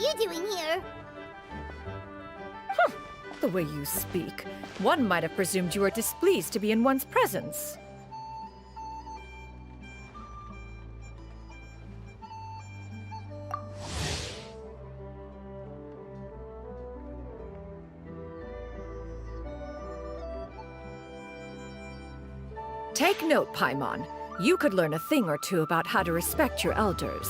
you doing here? The way you speak, one might have presumed you were displeased to be in one's presence. Take note, Paimon. You could learn a thing or two about how to respect your elders.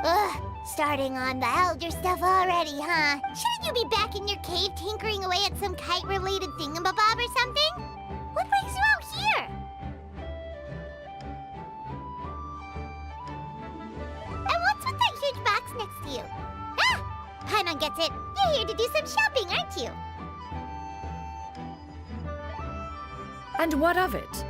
Ugh, starting on the elder stuff already, huh? Shouldn't you be back in your cave tinkering away at some kite-related thingamabob or something? What brings you out here? And what's with that huge box next to you? Ah! Paimon gets it. You're here to do some shopping, aren't you? And what of it?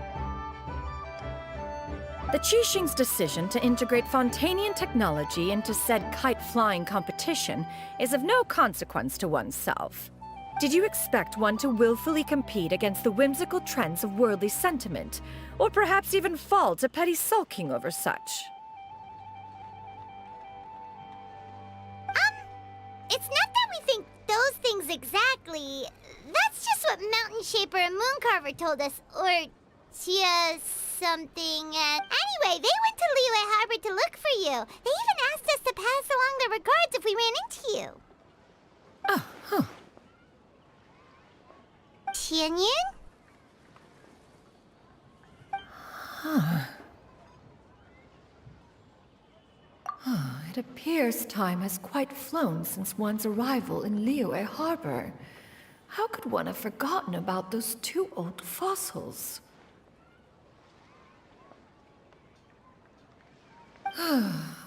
The Qixing's decision to integrate Fontanian technology into said kite-flying competition is of no consequence to oneself. Did you expect one to willfully compete against the whimsical trends of worldly sentiment, or perhaps even fall to petty sulking over such? It's not that we think those things exactly. That's just what Mountain Shaper and Mooncarver told us, or just something. Anyway, they went to Liyue Harbor to look for you. They even asked us to pass along their regards if we ran into you. Oh, huh. Tianyan? It appears time has quite flown since one's arrival in Liyue Harbor. How could one have forgotten about those two old fossils?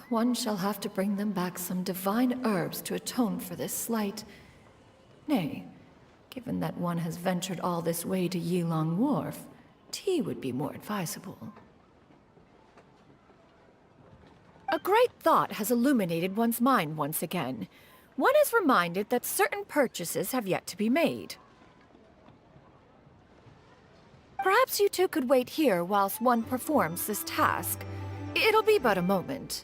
One shall have to bring them back some divine herbs to atone for this slight. Nay, given that one has ventured all this way to Yilong Wharf, tea would be more advisable. A great thought has illuminated one's mind once again. One is reminded that certain purchases have yet to be made. Perhaps you two could wait here whilst one performs this task. It'll be but a moment.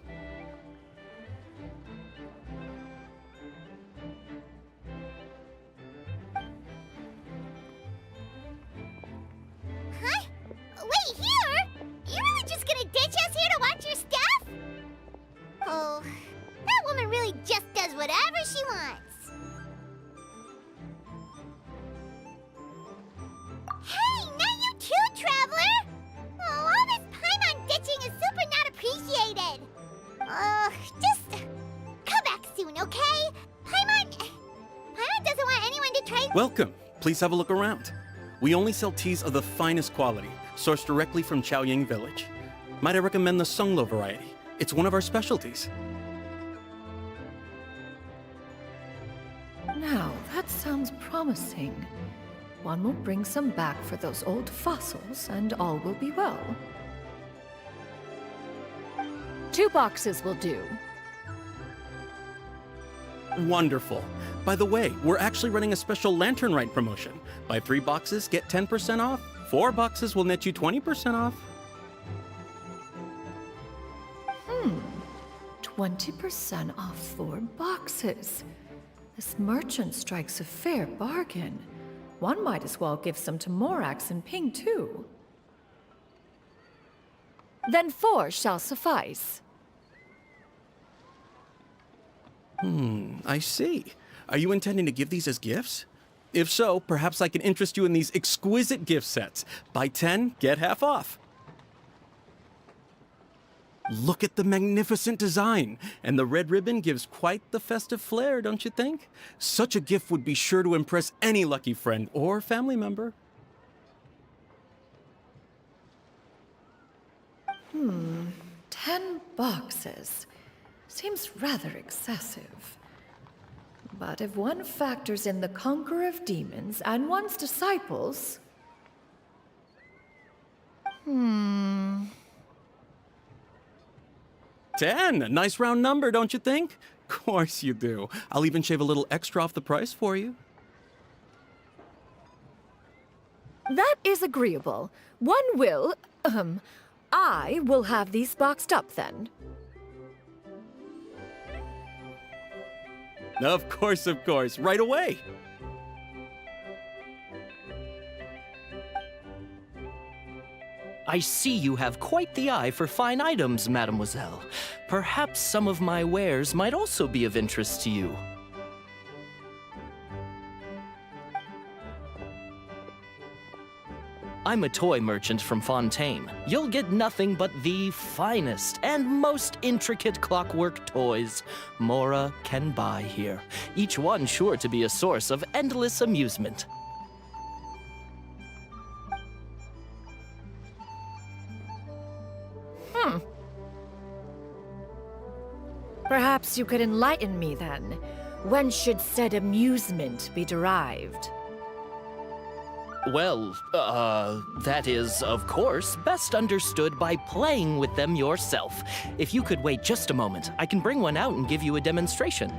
Huh? Wait, here? You're really just gonna ditch us here to watch your stuff? Oh, that woman really just does whatever she wants. Hey, not you too, Traveler! Oh, all this Paimon ditching is super not appreciated. Just come back soon, okay? Paimon doesn't want anyone to try. Welcome. Please have a look around. We only sell teas of the finest quality, sourced directly from Chaoying Village. Might I recommend the Sunglo variety? It's one of our specialties. Now, that sounds promising. One will bring some back for those old fossils, and all will be well. 2 boxes will do. Wonderful. By the way, we're actually running a special Lantern Rite promotion. Buy 3 boxes, get 10% off. 4 boxes will net you 20% off. 20% off 4 boxes. This merchant strikes a fair bargain. One might as well give some to Morax and Ping, too. Then 4 shall suffice. I see. Are you intending to give these as gifts? If so, perhaps I can interest you in these exquisite gift sets. Buy 10, get half off. Look at the magnificent design, and the red ribbon gives quite the festive flair, don't you think? Such a gift would be sure to impress any lucky friend or family member. 10 boxes. Seems rather excessive. But if one factors in the Conqueror of Demons and one's disciples... 10, a nice round number, don't you think? Course you do. I'll even shave a little extra off the price for you. That is agreeable. One will, I will have these boxed up then. Of course, right away. I see you have quite the eye for fine items, mademoiselle. Perhaps some of my wares might also be of interest to you. I'm a toy merchant from Fontaine. You'll get nothing but the finest and most intricate clockwork toys Mora can buy here, each one sure to be a source of endless amusement. Perhaps you could enlighten me then. When should said amusement be derived? Well, that is, of course, best understood by playing with them yourself. If you could wait just a moment, I can bring one out and give you a demonstration.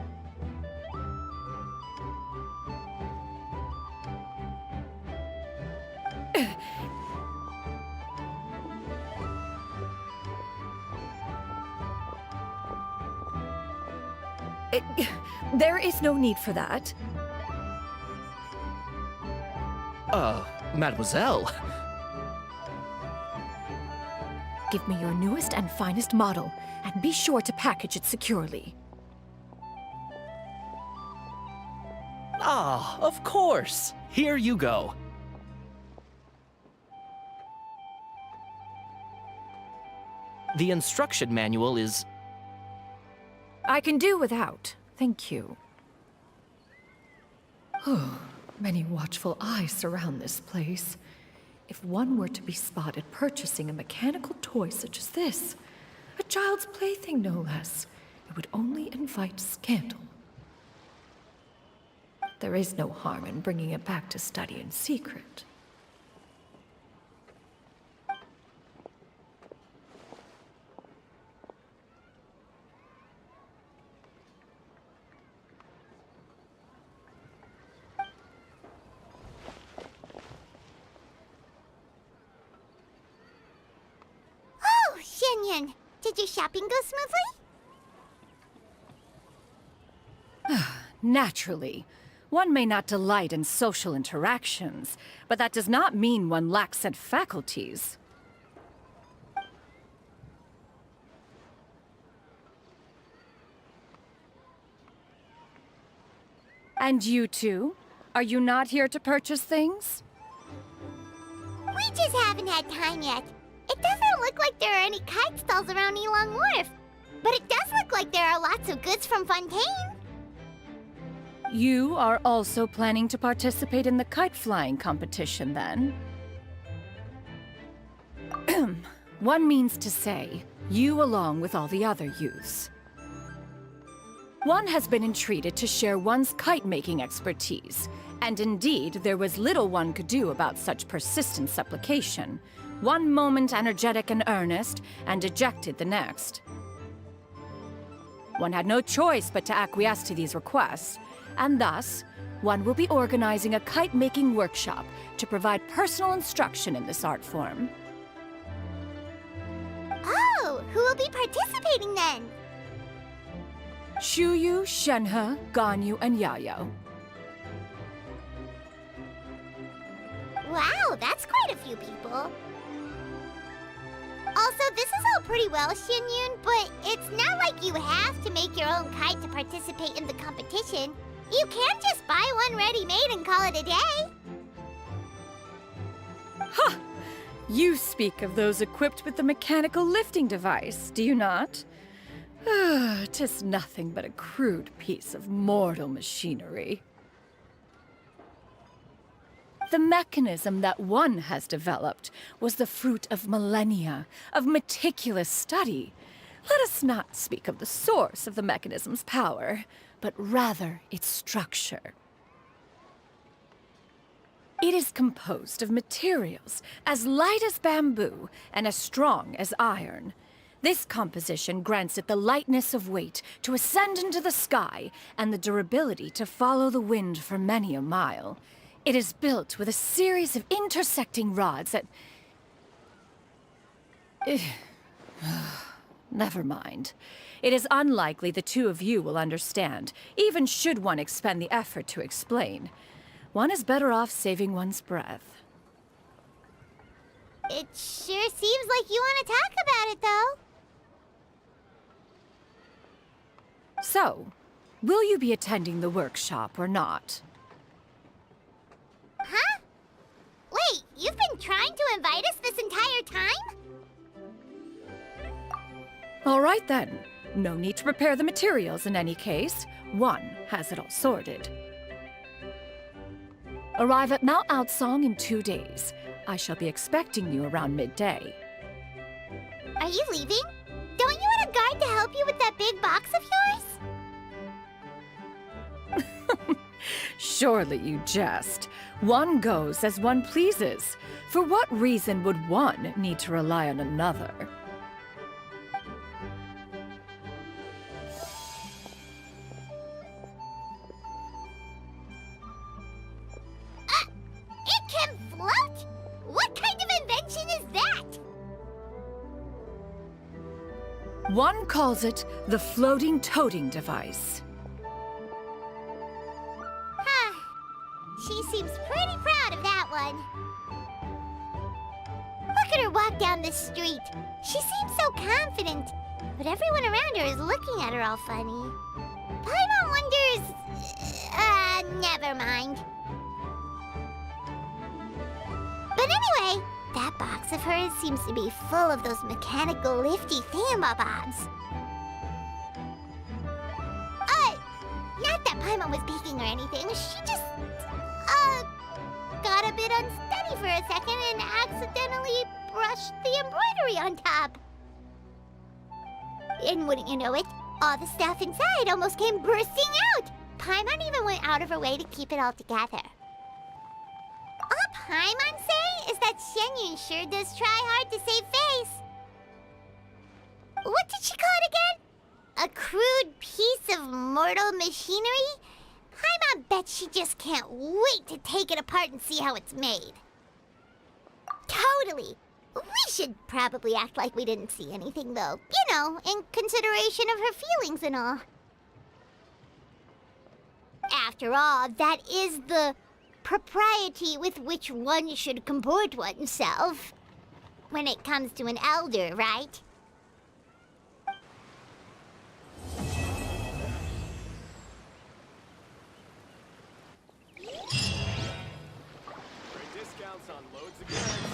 There is no need for that. Mademoiselle. Give me your newest and finest model, and be sure to package it securely. Ah, of course. Here you go. The instruction manual is... I can do without, thank you. Many watchful eyes surround this place. If one were to be spotted purchasing a mechanical toy such as this, a child's plaything no less, it would only invite scandal. There is no harm in bringing it back to study in secret. Did your shopping go smoothly? Naturally. One may not delight in social interactions, but that does not mean one lacks said faculties. And you two? Are you not here to purchase things? We just haven't had time yet. It doesn't look like there are any kite stalls around Elong Wharf, but it does look like there are lots of goods from Fontaine. You are also planning to participate in the kite flying competition, then? One means to say, you along with all the other youths. One has been entreated to share one's kite-making expertise, and indeed, there was little one could do about such persistent supplication. One moment energetic and earnest, and dejected the next. One had no choice but to acquiesce to these requests, and thus, one will be organizing a kite-making workshop to provide personal instruction in this art form. Oh, who will be participating then? Shuyu, Shenhe, Ganyu, and Yayo. Wow, that's quite a few people. Also, this is all pretty well, Xinyun, but it's not like you have to make your own kite to participate in the competition. You can just buy one ready-made and call it a day. Ha! You speak of those equipped with the mechanical lifting device, do you not? 'Tis nothing but a crude piece of mortal machinery. The mechanism that one has developed was the fruit of millennia of meticulous study. Let us not speak of the source of the mechanism's power, but rather its structure. It is composed of materials as light as bamboo and as strong as iron. This composition grants it the lightness of weight to ascend into the sky and the durability to follow the wind for many a mile. It is built with a series of intersecting rods that... Never mind. It is unlikely the two of you will understand, even should one expend the effort to explain. One is better off saving one's breath. It sure seems like you want to talk about it, though. So, will you be attending the workshop or not? Huh? Wait, you've been trying to invite us this entire time? All right then. No need to prepare the materials in any case. One has it all sorted. Arrive at Mount Outsong in 2 days. I shall be expecting you around midday. Are you leaving? Don't you want a guard to help you with that big box of yours? Surely you jest. One goes as one pleases. For what reason would one need to rely on another? It can float? What kind of invention is that? One calls it the floating toting device. Huh. She seems pretty proud of that one. Look at her walk down the street. She seems so confident, but everyone around her is looking at her all funny. Paimon wonders... never mind. But anyway, that box of hers seems to be full of those mechanical lifty thingamabobs. Not that Paimon was peeking or anything. She just, got a bit unsteady for a second and accidentally brushed the embroidery on top. And wouldn't you know it, all the stuff inside almost came bursting out. Paimon even went out of her way to keep it all together. All Paimon say is that Shenyun sure does try hard to save face. What did she call it again? A crude piece of mortal machinery? Paimon bets she just can't wait to take it apart and see how it's made. Totally. We should probably act like we didn't see anything, though. You know, in consideration of her feelings and all. After all, that is the propriety with which one should comport oneself. When it comes to an elder, right? Discounts on loads of goods.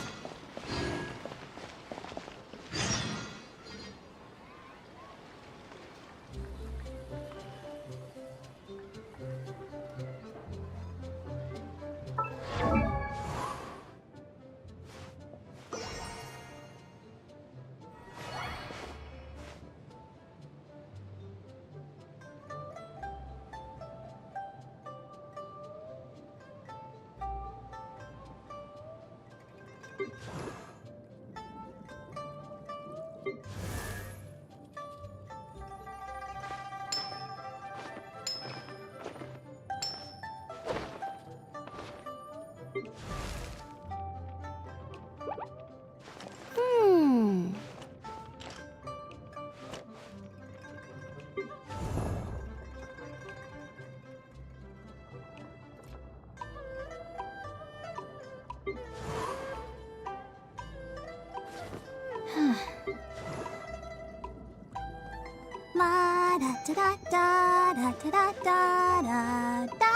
La da da da da da da da da.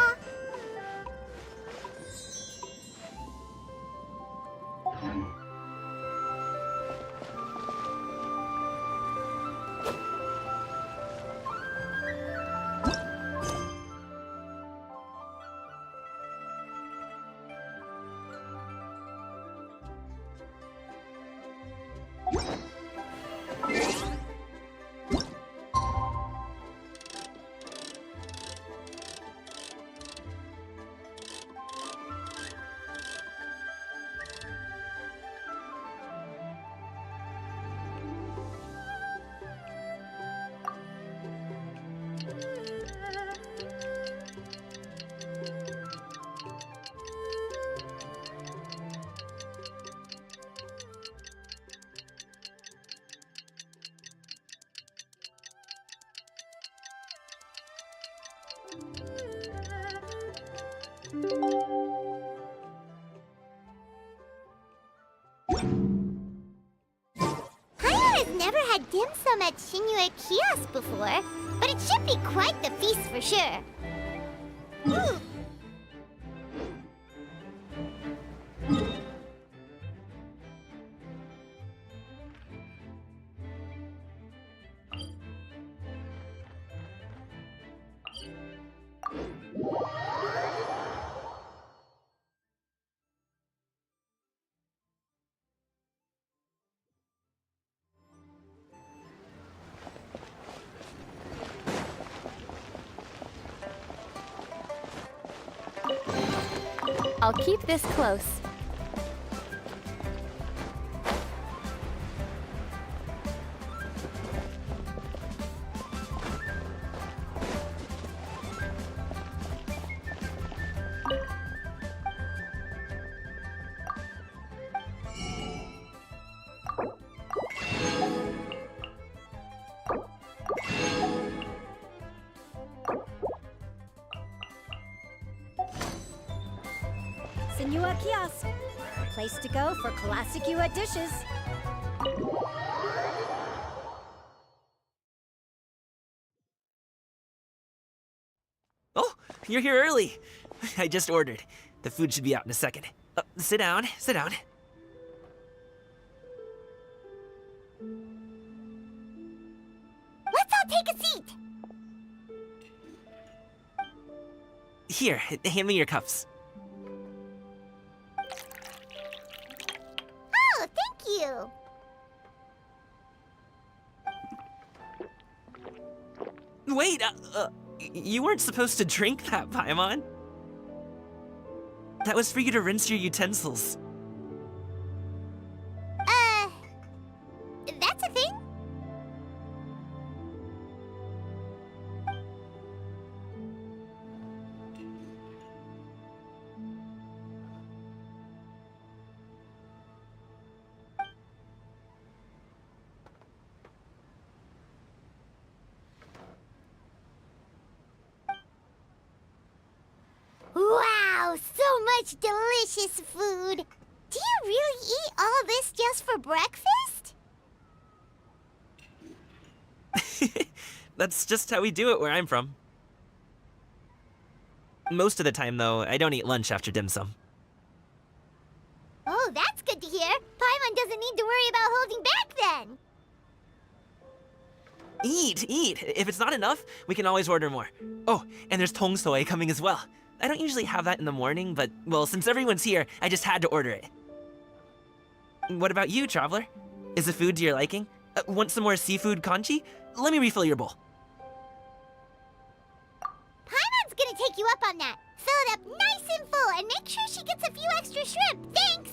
Paimon has never had dim sum at Shinue Kiosk before, but it should be quite the feast for sure. Ooh. I'll keep this close. Senua Kiosk, place to go for classic Yua dishes. Oh, you're here early. I just ordered. The food should be out in a second. Sit down, sit down. Let's all take a seat. Here, hand me your cups. Oh, thank you. Wait, you weren't supposed to drink that, Paimon. That was for you to rinse your utensils. That's a thing? Wow, so much delicious food! Do you really eat all this just for breakfast? That's just how we do it where I'm from. Most of the time, though, I don't eat lunch after dim sum. Oh, that's good to hear. Paimon doesn't need to worry about holding back then. Eat, eat. If it's not enough, we can always order more. Oh, and there's tong soy coming as well. I don't usually have that in the morning, but, well, since everyone's here, I just had to order it. What about you, Traveler? Is the food to your liking? Want some more seafood congee? Let me refill your bowl. Paimon's gonna take you up on that. Fill it up nice and full and make sure she gets a few extra shrimp. Thanks!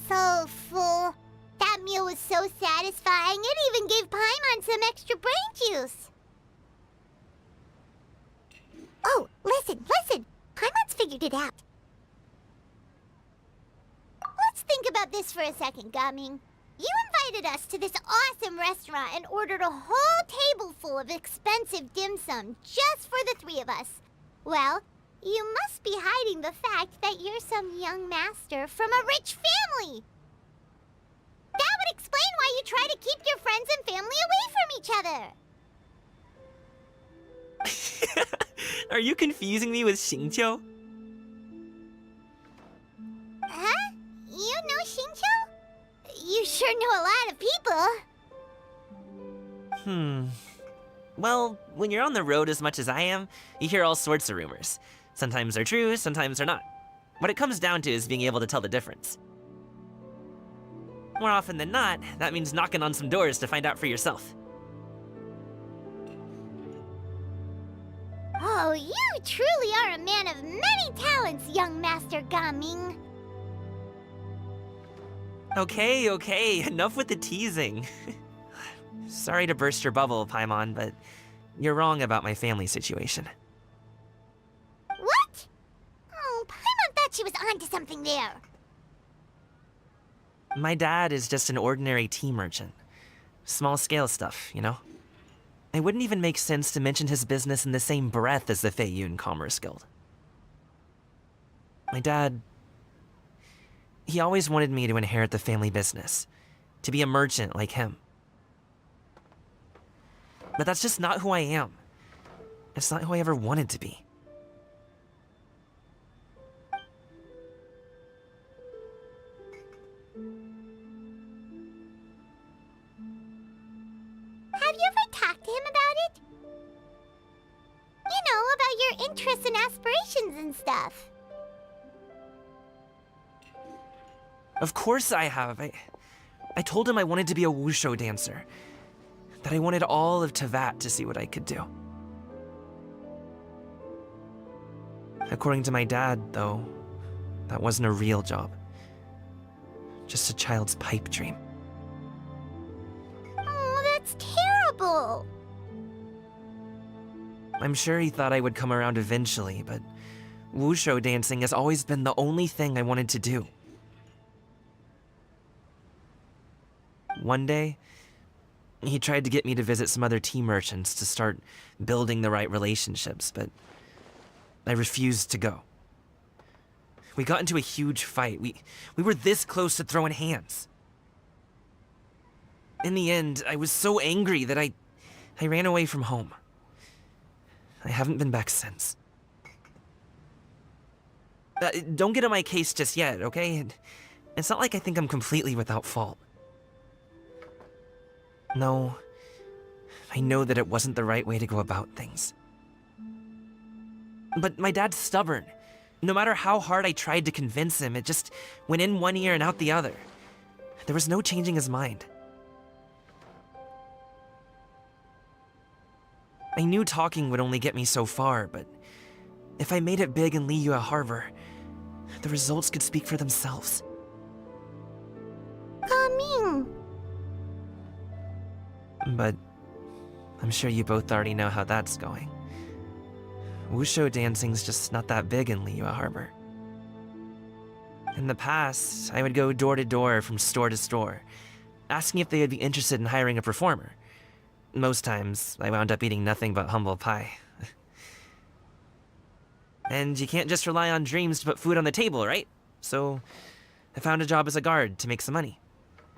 So full. That meal was so satisfying, it even gave Paimon some extra brain juice. Oh, listen. Paimon's figured it out. Let's think about this for a second, Gaming. You invited us to this awesome restaurant and ordered a whole table full of expensive dim sum just for the three of us. Well, you must be hiding the fact that you're some young master from a rich family. That would explain why you try to keep your friends and family away from each other. Are you confusing me with Xingqiu? Huh? You know Xingqiu? You sure know a lot of people. Well, when you're on the road as much as I am, you hear all sorts of rumors. Sometimes they're true, sometimes they're not. What it comes down to is being able to tell the difference. More often than not, that means knocking on some doors to find out for yourself. Oh, you truly are a man of many talents, young Master Gaming. Okay, enough with the teasing. Sorry to burst your bubble, Paimon, but you're wrong about my family situation. What? Oh, Paimon thought she was onto something there. My dad is just an ordinary tea merchant. Small scale stuff, you know? It wouldn't even make sense to mention his business in the same breath as the Feiyun Commerce Guild. My dad... he always wanted me to inherit the family business, to be a merchant like him. But that's just not who I am. It's not who I ever wanted to be. Have you ever talked to him about it? You know, about your interests and aspirations and stuff. Of course I have. I told him I wanted to be a wushu dancer. That I wanted all of Tevat to see what I could do. According to my dad, though, that wasn't a real job. Just a child's pipe dream. Oh, that's terrible. I'm sure he thought I would come around eventually, but wushu dancing has always been the only thing I wanted to do. One day, he tried to get me to visit some other tea merchants to start building the right relationships, but I refused to go. We got into a huge fight. We were this close to throwing hands. In the end, I was so angry that I ran away from home. I haven't been back since. Don't get on my case just yet, okay? It's not like I think I'm completely without fault. No, I know that it wasn't the right way to go about things. But my dad's stubborn. No matter how hard I tried to convince him, it just went in one ear and out the other. There was no changing his mind. I knew talking would only get me so far, but if I made it big in Liyue Harbor, the results could speak for themselves. Coming. But I'm sure you both already know how that's going. Wushu dancing's just not that big in Liyue Harbor. In the past, I would go door to door from store to store, asking if they would be interested in hiring a performer. Most times, I wound up eating nothing but humble pie. And you can't just rely on dreams to put food on the table, right? So, I found a job as a guard to make some money.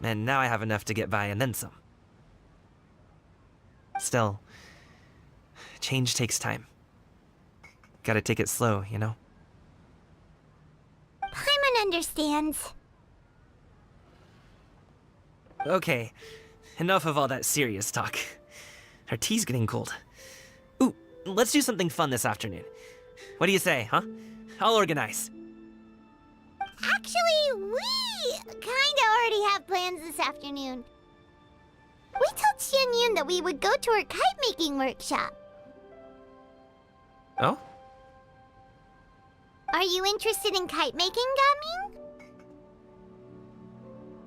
And now I have enough to get by and then some. Still, change takes time. Gotta take it slow, you know? Paimon understands. Okay, enough of all that serious talk. Our tea's getting cold. Ooh, let's do something fun this afternoon. What do you say, huh? I'll organize. Actually, we kinda already have plans this afternoon. We told Xianyun that we would go to her kite-making workshop. Oh? Are you interested in kite-making, Gaming?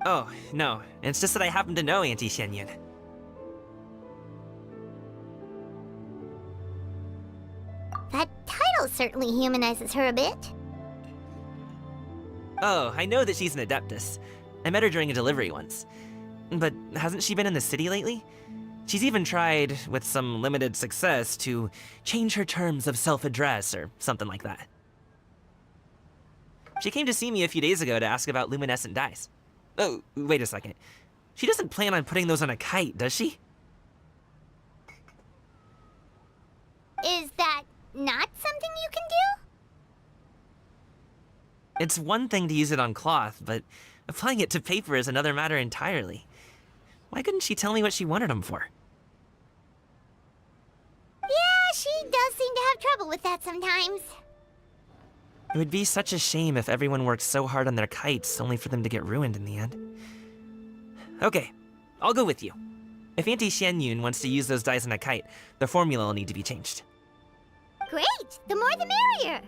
Oh, no. It's just that I happen to know Auntie Xianyun. That title certainly humanizes her a bit. Oh, I know that she's an Adeptus. I met her during a delivery once. But hasn't she been in the city lately? She's even tried, with some limited success, to change her terms of self-address or something like that. She came to see me a few days ago to ask about luminescent dyes. Oh, wait a second. She doesn't plan on putting those on a kite, does she? Is that not something you can do? It's one thing to use it on cloth, but applying it to paper is another matter entirely. Why couldn't she tell me what she wanted them for? Yeah, she does seem to have trouble with that sometimes. It would be such a shame if everyone worked so hard on their kites only for them to get ruined in the end. Okay, I'll go with you. If Auntie Xianyun wants to use those dyes on a kite, the formula will need to be changed. Great! The more the merrier!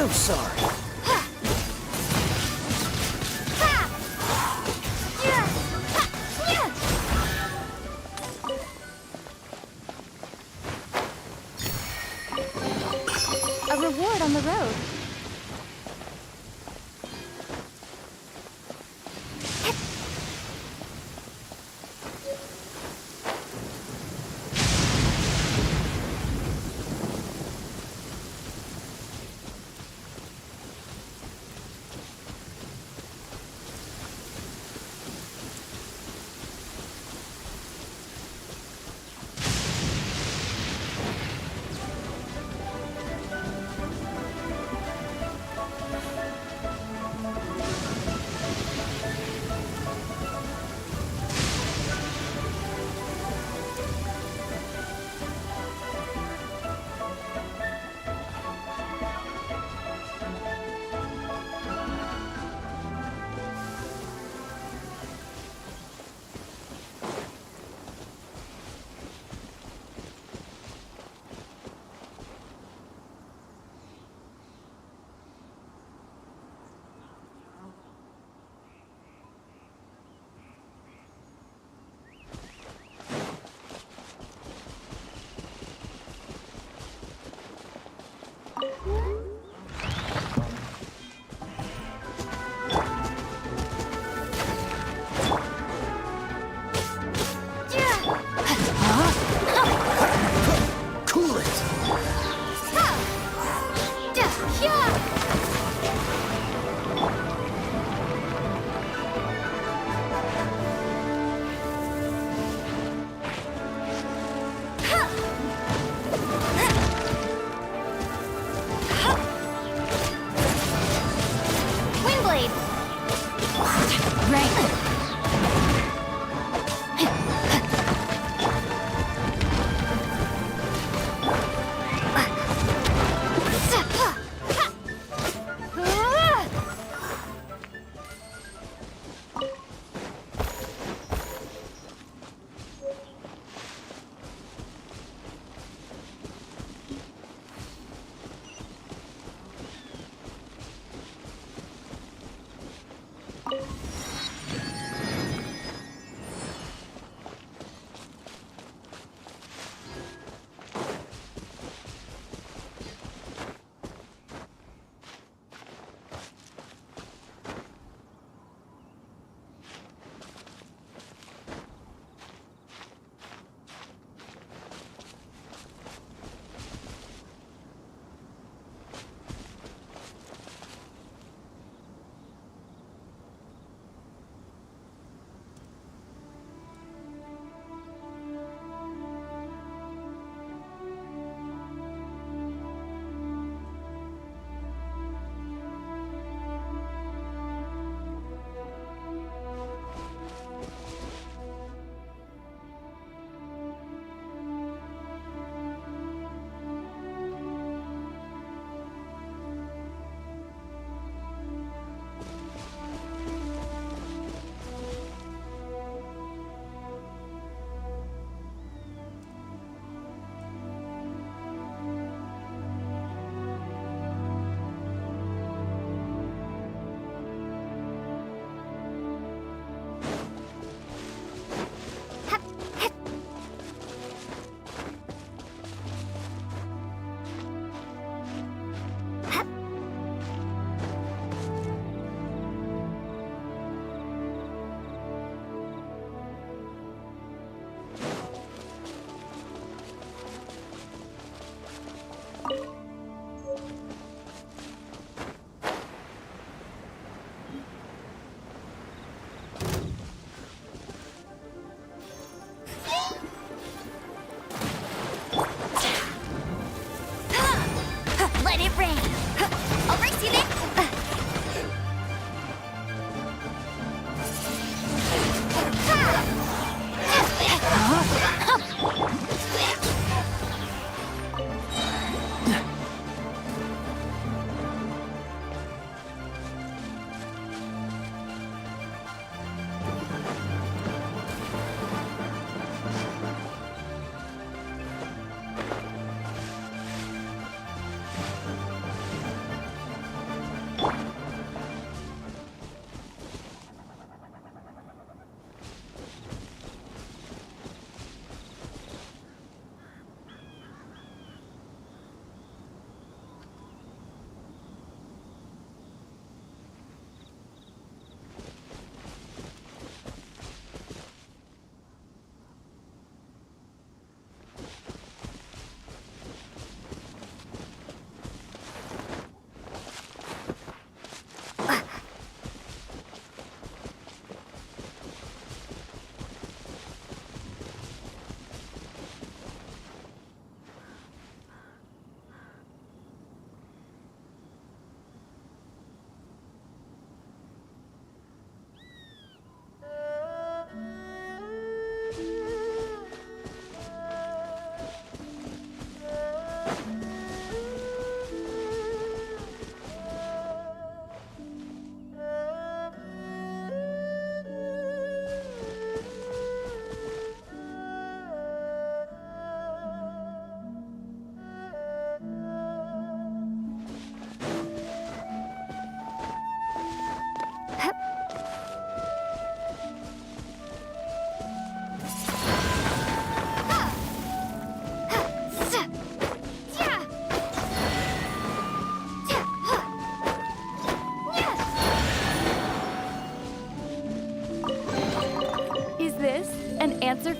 so sorry. A reward on the road.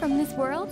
from this world?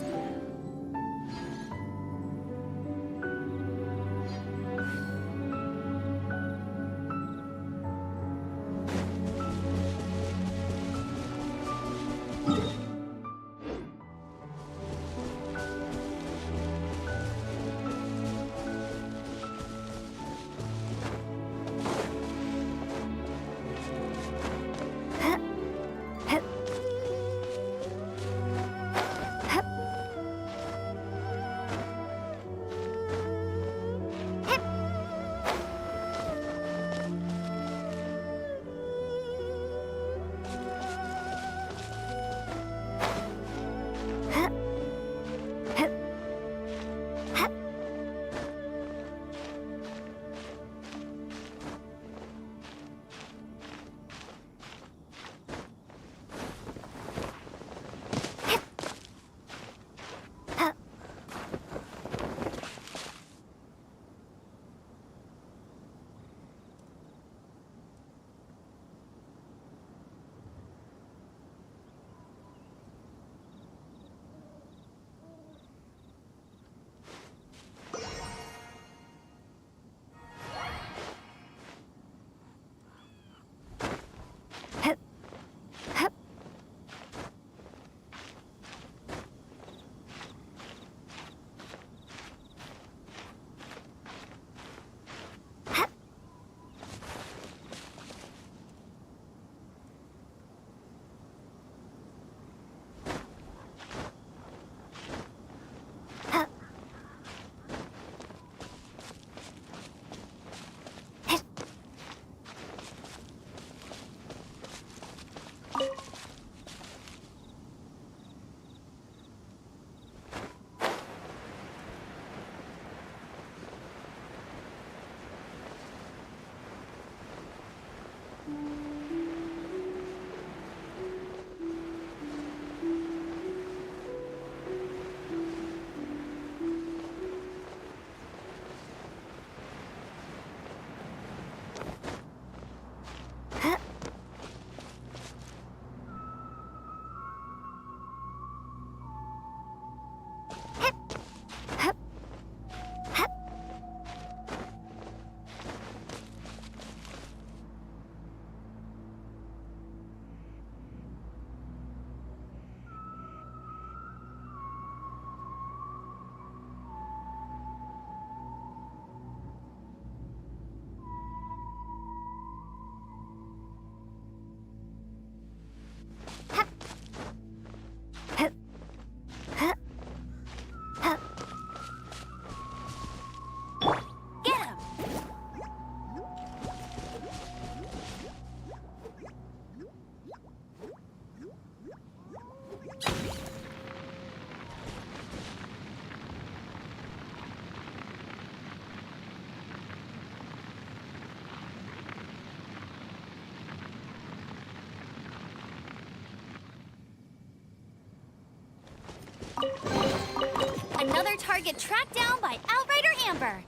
Another target tracked down by Outrider Amber.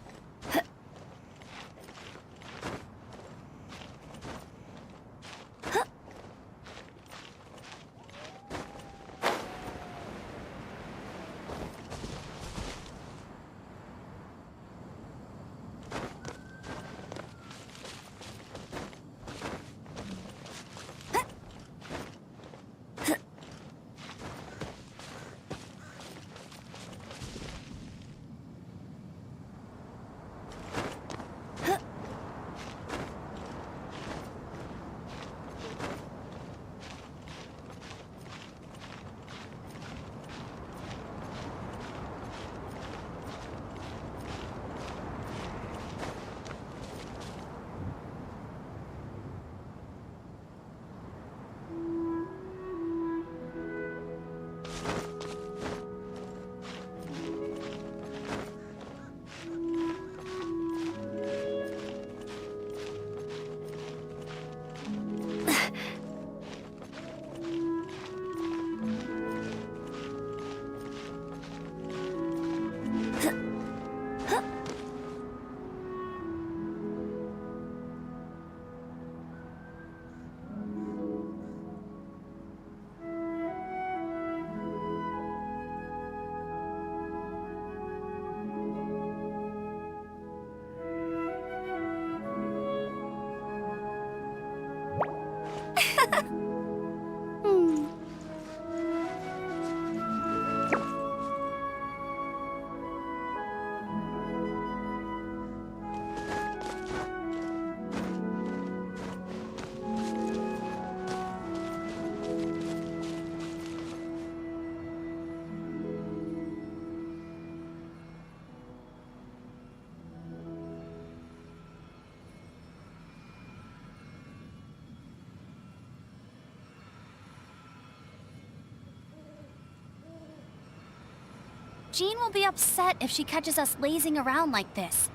Jean will be upset if she catches us lazing around like this.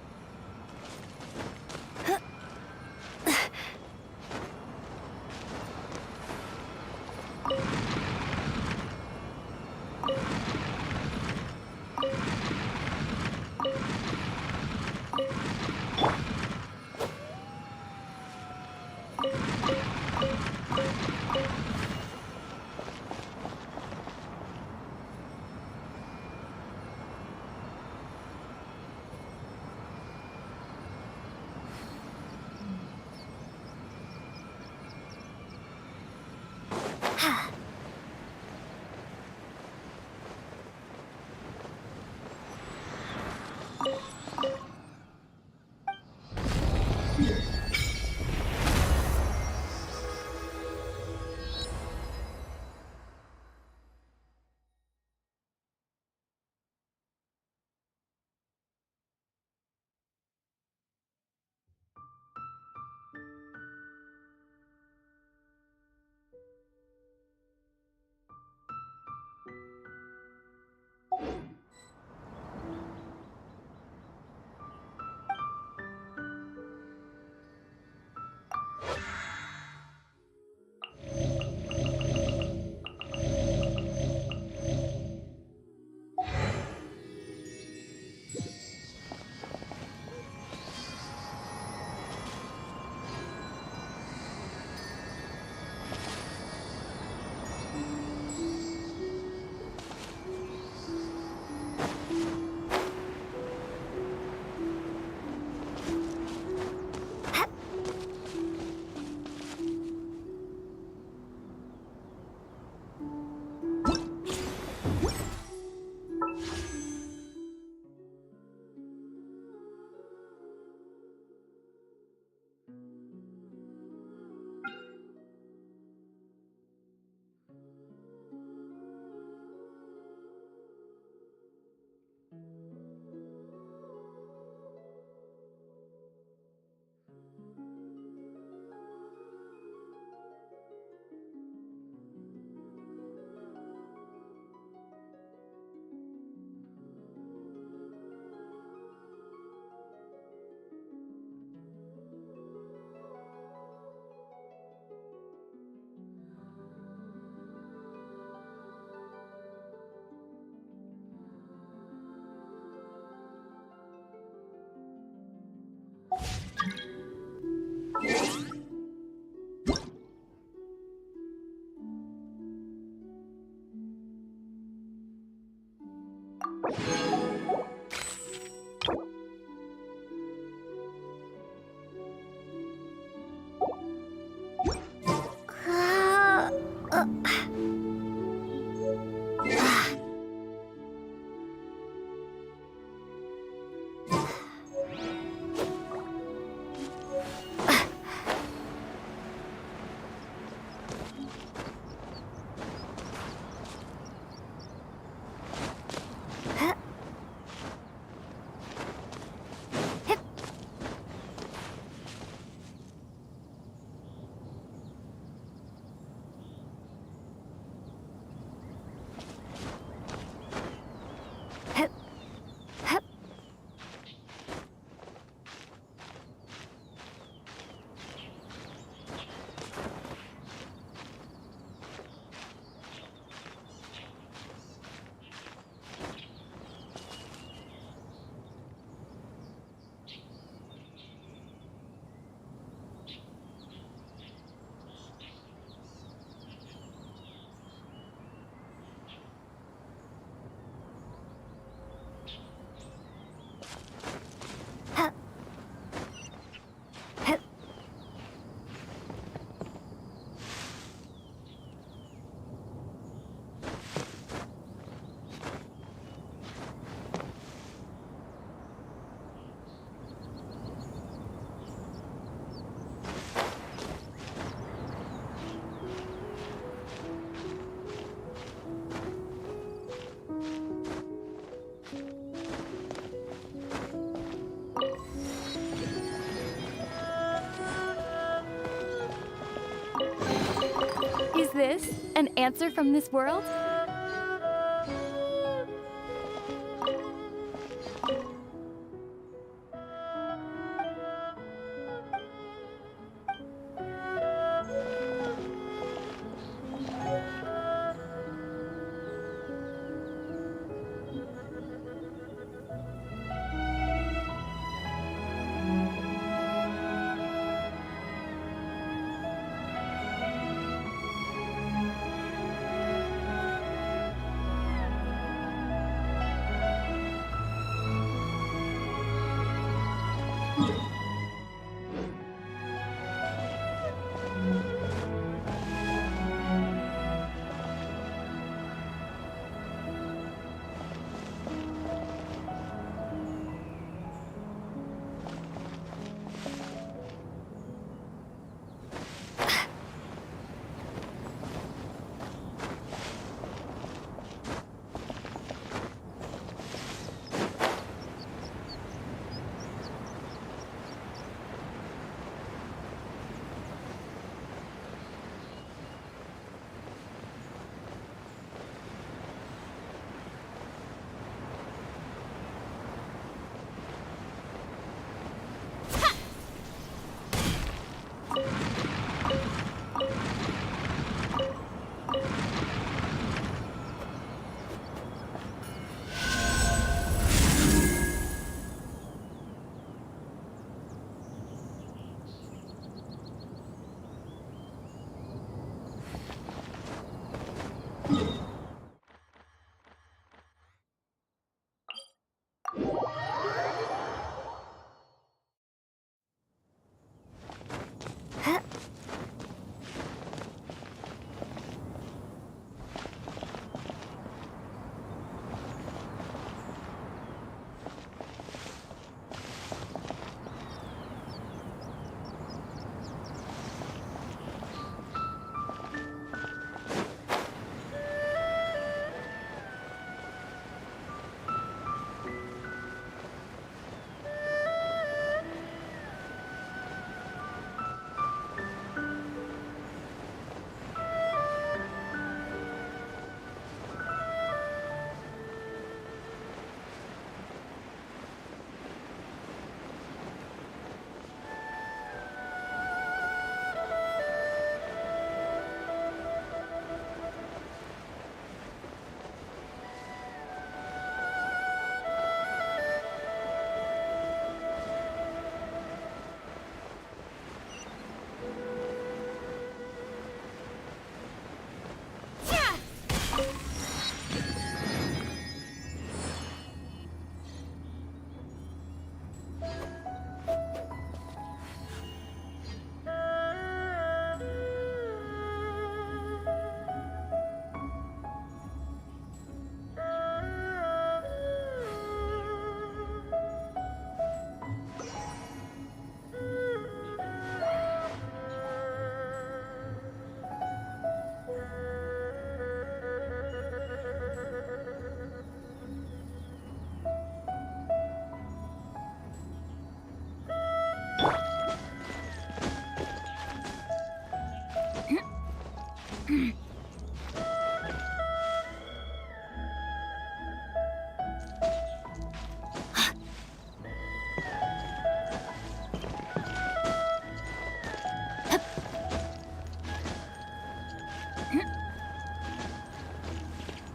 Is this an answer from this world?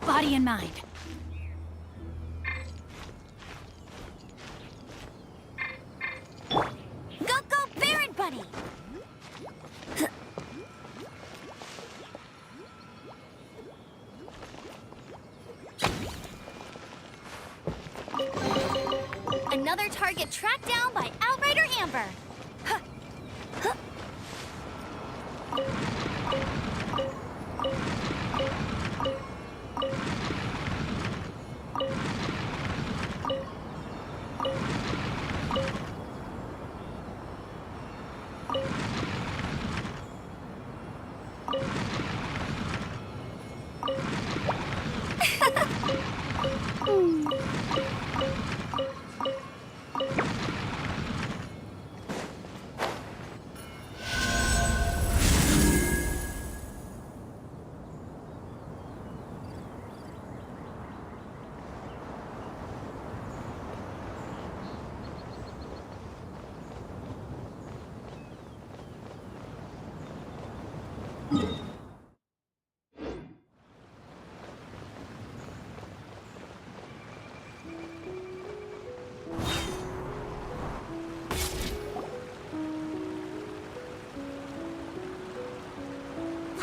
Body and mind. Go, go, Baron Bunny! Another target tracked down by Outrider Amber.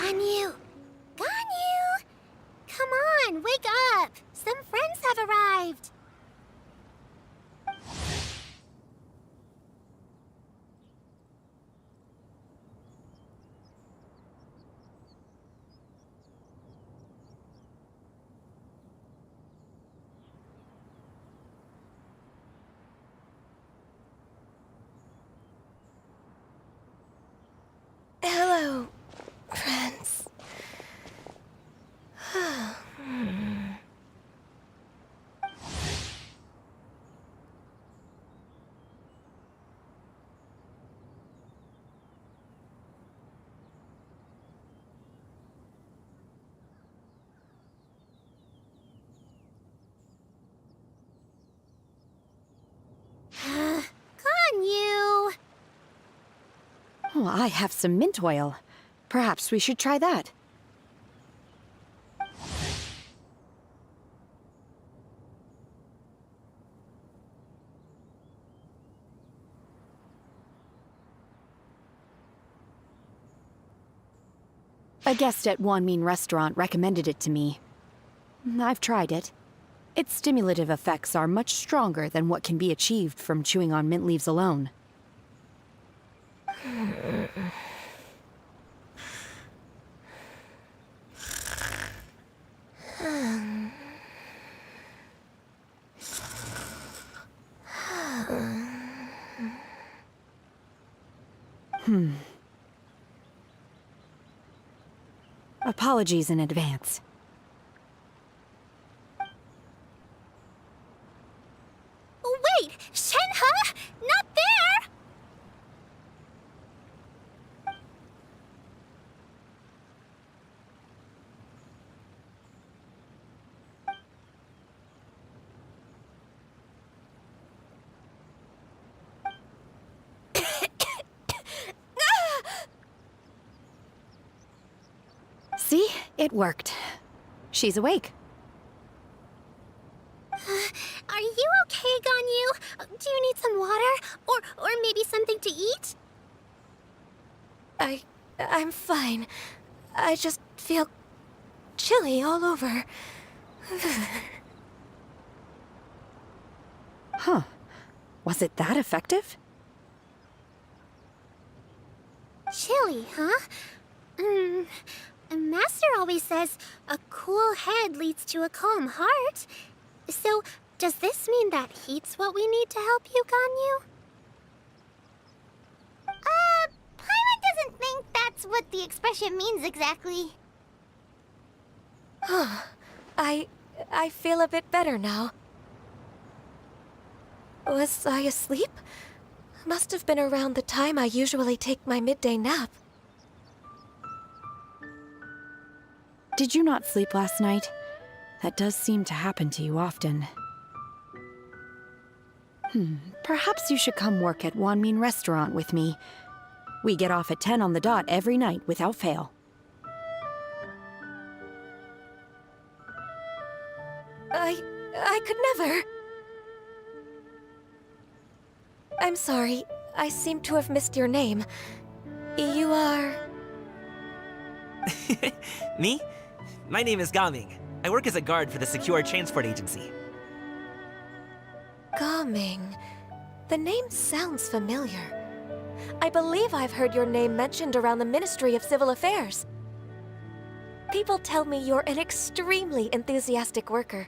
Ganyu! Ganyu! Come on, wake up! Some friends have arrived! Hello, friends. Ganyu! Oh, I have some mint oil. Perhaps we should try that. A guest at Wanmin restaurant recommended it to me. I've tried it. Its stimulative effects are much stronger than what can be achieved from chewing on mint leaves alone. Apologies in advance. Wait! Shenhe? Not there! See? It worked. She's awake. Are you okay, Ganyu? Do you need some water? Or maybe something to eat? I'm fine. I just feel chilly all over. Huh. Was it that effective? Chilly, huh? Master always says a cool head leads to a calm heart. So, does this mean that heat's what we need to help you, Ganyu? Paimon doesn't think that's what the expression means exactly. I feel a bit better now. Was I asleep? Must have been around the time I usually take my midday nap. Did you not sleep last night? That does seem to happen to you often. Perhaps you should come work at Wanmin Restaurant with me. We get off at 10 on the dot every night without fail. I could never. I'm sorry. I seem to have missed your name. You are... Me? My name is Gaming. I work as a guard for the Secure Transport Agency. Gaming. The name sounds familiar. I believe I've heard your name mentioned around the Ministry of Civil Affairs. People tell me you're an extremely enthusiastic worker,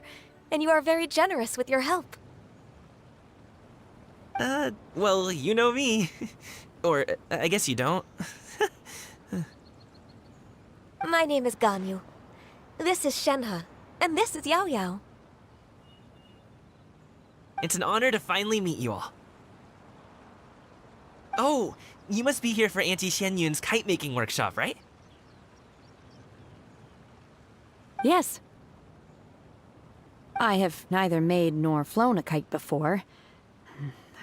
and you are very generous with your help. Well, you know me. Or, I guess you don't. My name is Ganyu. This is Shenhe, and this is Yao Yao. It's an honor to finally meet you all. Oh, you must be here for Auntie Xianyun's kite-making workshop, right? Yes. I have neither made nor flown a kite before.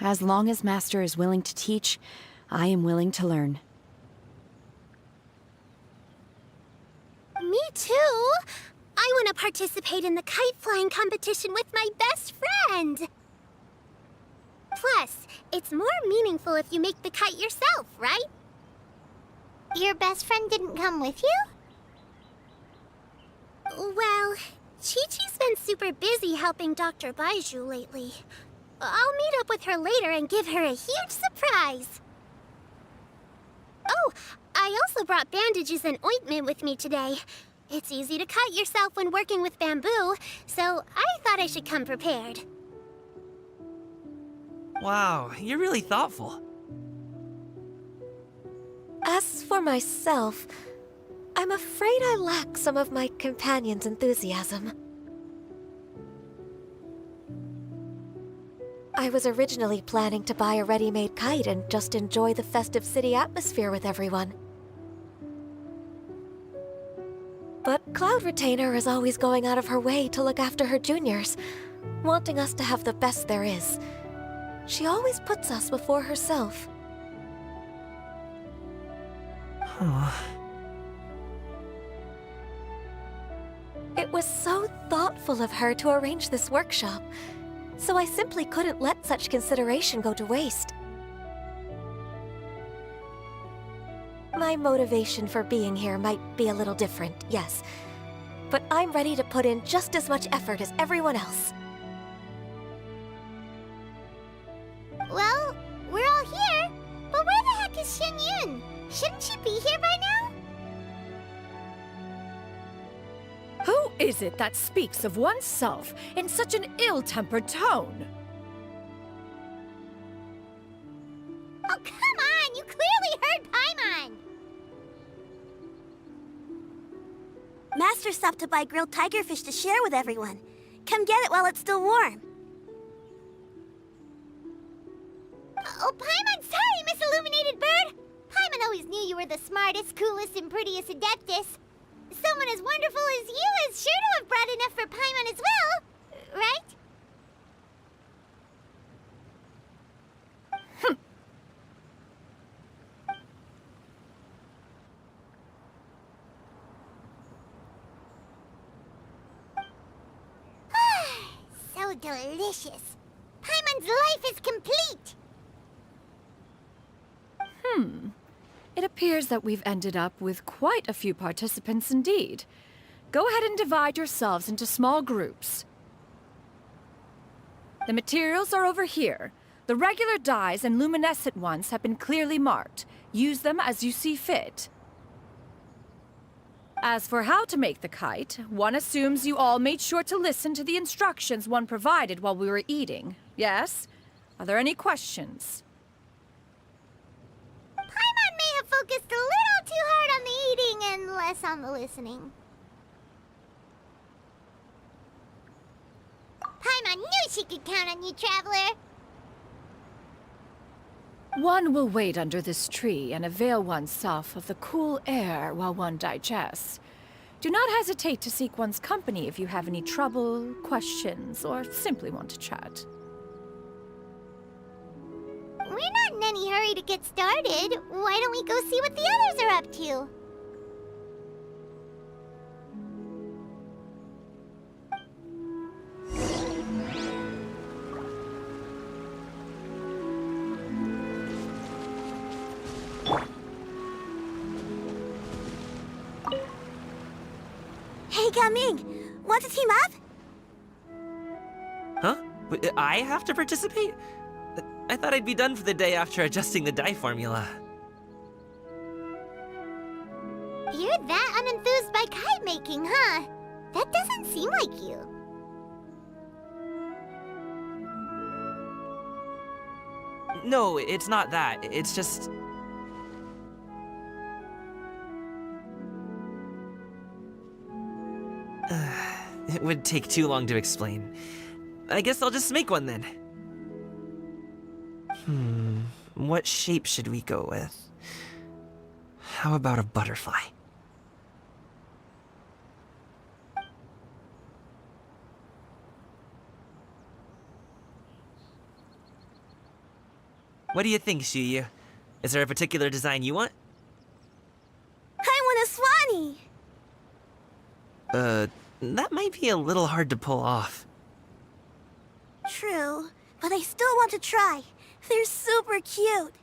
As long as Master is willing to teach, I am willing to learn. Me too! I want to participate in the kite flying competition with my best friend! Plus, it's more meaningful if you make the kite yourself, right? Your best friend didn't come with you? Well, Chi-Chi's been super busy helping Dr. Baiju lately. I'll meet up with her later and give her a huge surprise. Oh, I also brought bandages and ointment with me today. It's easy to cut yourself when working with bamboo, so I thought I should come prepared. Wow, you're really thoughtful. As for myself, I'm afraid I lack some of my companion's enthusiasm. I was originally planning to buy a ready-made kite and just enjoy the festive city atmosphere with everyone. But Cloud Retainer is always going out of her way to look after her juniors, wanting us to have the best there is. She always puts us before herself. It was so thoughtful of her to arrange this workshop, so I simply couldn't let such consideration go to waste. My motivation for being here might be a little different, yes. but I'm ready to put in just as much effort as everyone else. Well, we're all here, but where the heck is Shen Yun? Shouldn't she be here by now? Who is it that speaks of oneself in such an ill-tempered tone? Oh, come on! You clearly heard Paimon! Master stopped to buy grilled tigerfish to share with everyone. Come get it while it's still warm. Oh, Paimon, sorry, Miss Illuminated Bird! Paimon always knew you were the smartest, coolest, and prettiest Adeptus. Someone as wonderful as you is sure to have brought enough for Paimon as well, right? So delicious. Paimon's life is complete. It appears that we've ended up with quite a few participants indeed. Go ahead and divide yourselves into small groups. The materials are over here. The regular dyes and luminescent ones have been clearly marked. Use them as you see fit. As for how to make the kite, one assumes you all made sure to listen to the instructions one provided while we were eating. Yes? Are there any questions? Paimon may have focused a little too hard on the eating and less on the listening. Paimon knew she could count on you, Traveler. One will wait under this tree and avail oneself of the cool air while one digests. Do not hesitate to seek one's company if you have any trouble, questions, or simply want to chat. We're not in any hurry to get started. Why don't we go see what the others are up to? Hey, Gaming! Want to team up? Huh? I have to participate? I thought I'd be done for the day after adjusting the dye formula. You're that unenthused by kite making, huh? That doesn't seem like you. No, it's not that. It's just... it would take too long to explain. I guess I'll just make one then. What shape should we go with? How about a butterfly? What do you think, Shuyu? Is there a particular design you want? I want a swanee! That might be a little hard to pull off. True, but I still want to try. They're super cute.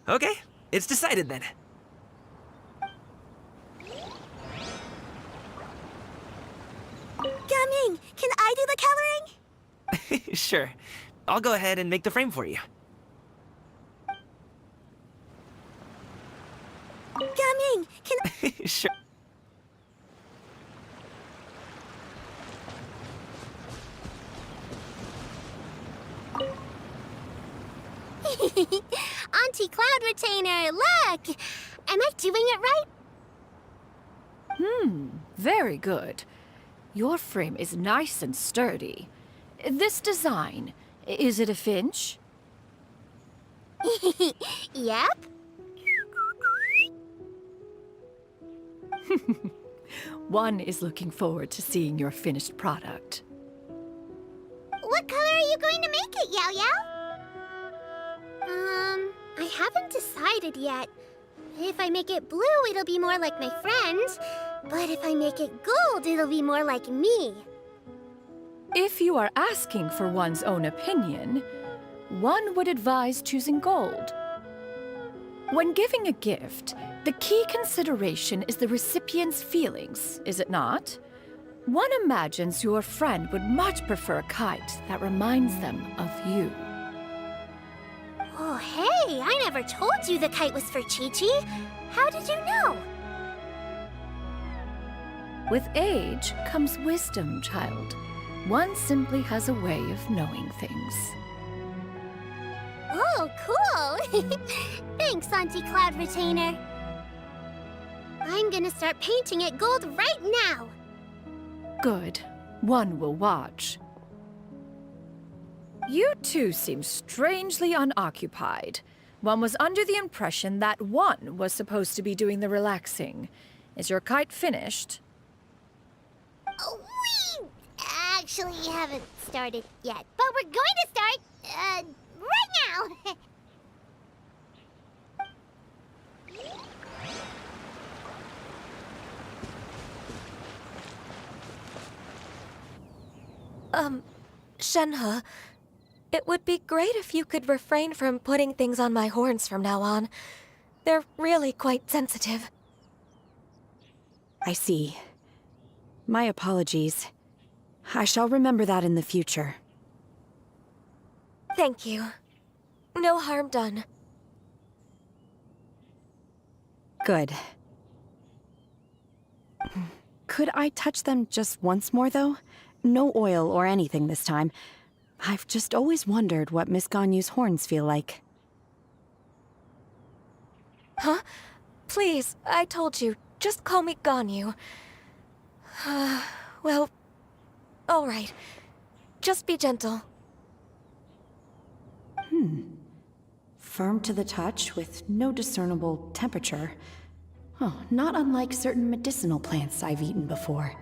Okay, it's decided then. Gaming, can I do the coloring? Sure. I'll go ahead and make the frame for you. Gaming, can Sure. Auntie Cloud Retainer, look! Am I doing it right? Very good. Your frame is nice and sturdy. This design, is it a finch? Yep. One is looking forward to seeing your finished product. What color are you going to make it, Yao Yao? I haven't decided yet. If I make it blue, it'll be more like my friends. But if I make it gold, it'll be more like me. If you are asking for one's own opinion, one would advise choosing gold. When giving a gift, the key consideration is the recipient's feelings, is it not? One imagines your friend would much prefer a kite that reminds them of you. Oh, hey, I never told you the kite was for Chi-Chi. How did you know? With age comes wisdom, child. One simply has a way of knowing things. Oh, cool! Thanks, Auntie Cloud Retainer. I'm gonna start painting it gold right now. Good. One will watch. You two seem strangely unoccupied. One was under the impression that one was supposed to be doing the relaxing. Is your kite finished? We actually haven't started yet, but we're going to start, right now. Shenhe, it would be great if you could refrain from putting things on my horns from now on. They're really quite sensitive. I see. My apologies. I shall remember that in the future. Thank you. No harm done. Good. Could I touch them just once more, though? No oil or anything this time. I've just always wondered what Miss Ganyu's horns feel like. Huh? Please, I told you. Just call me Ganyu. Well, all right. Just be gentle. Firm to the touch with no discernible temperature. Oh, not unlike certain medicinal plants I've eaten before.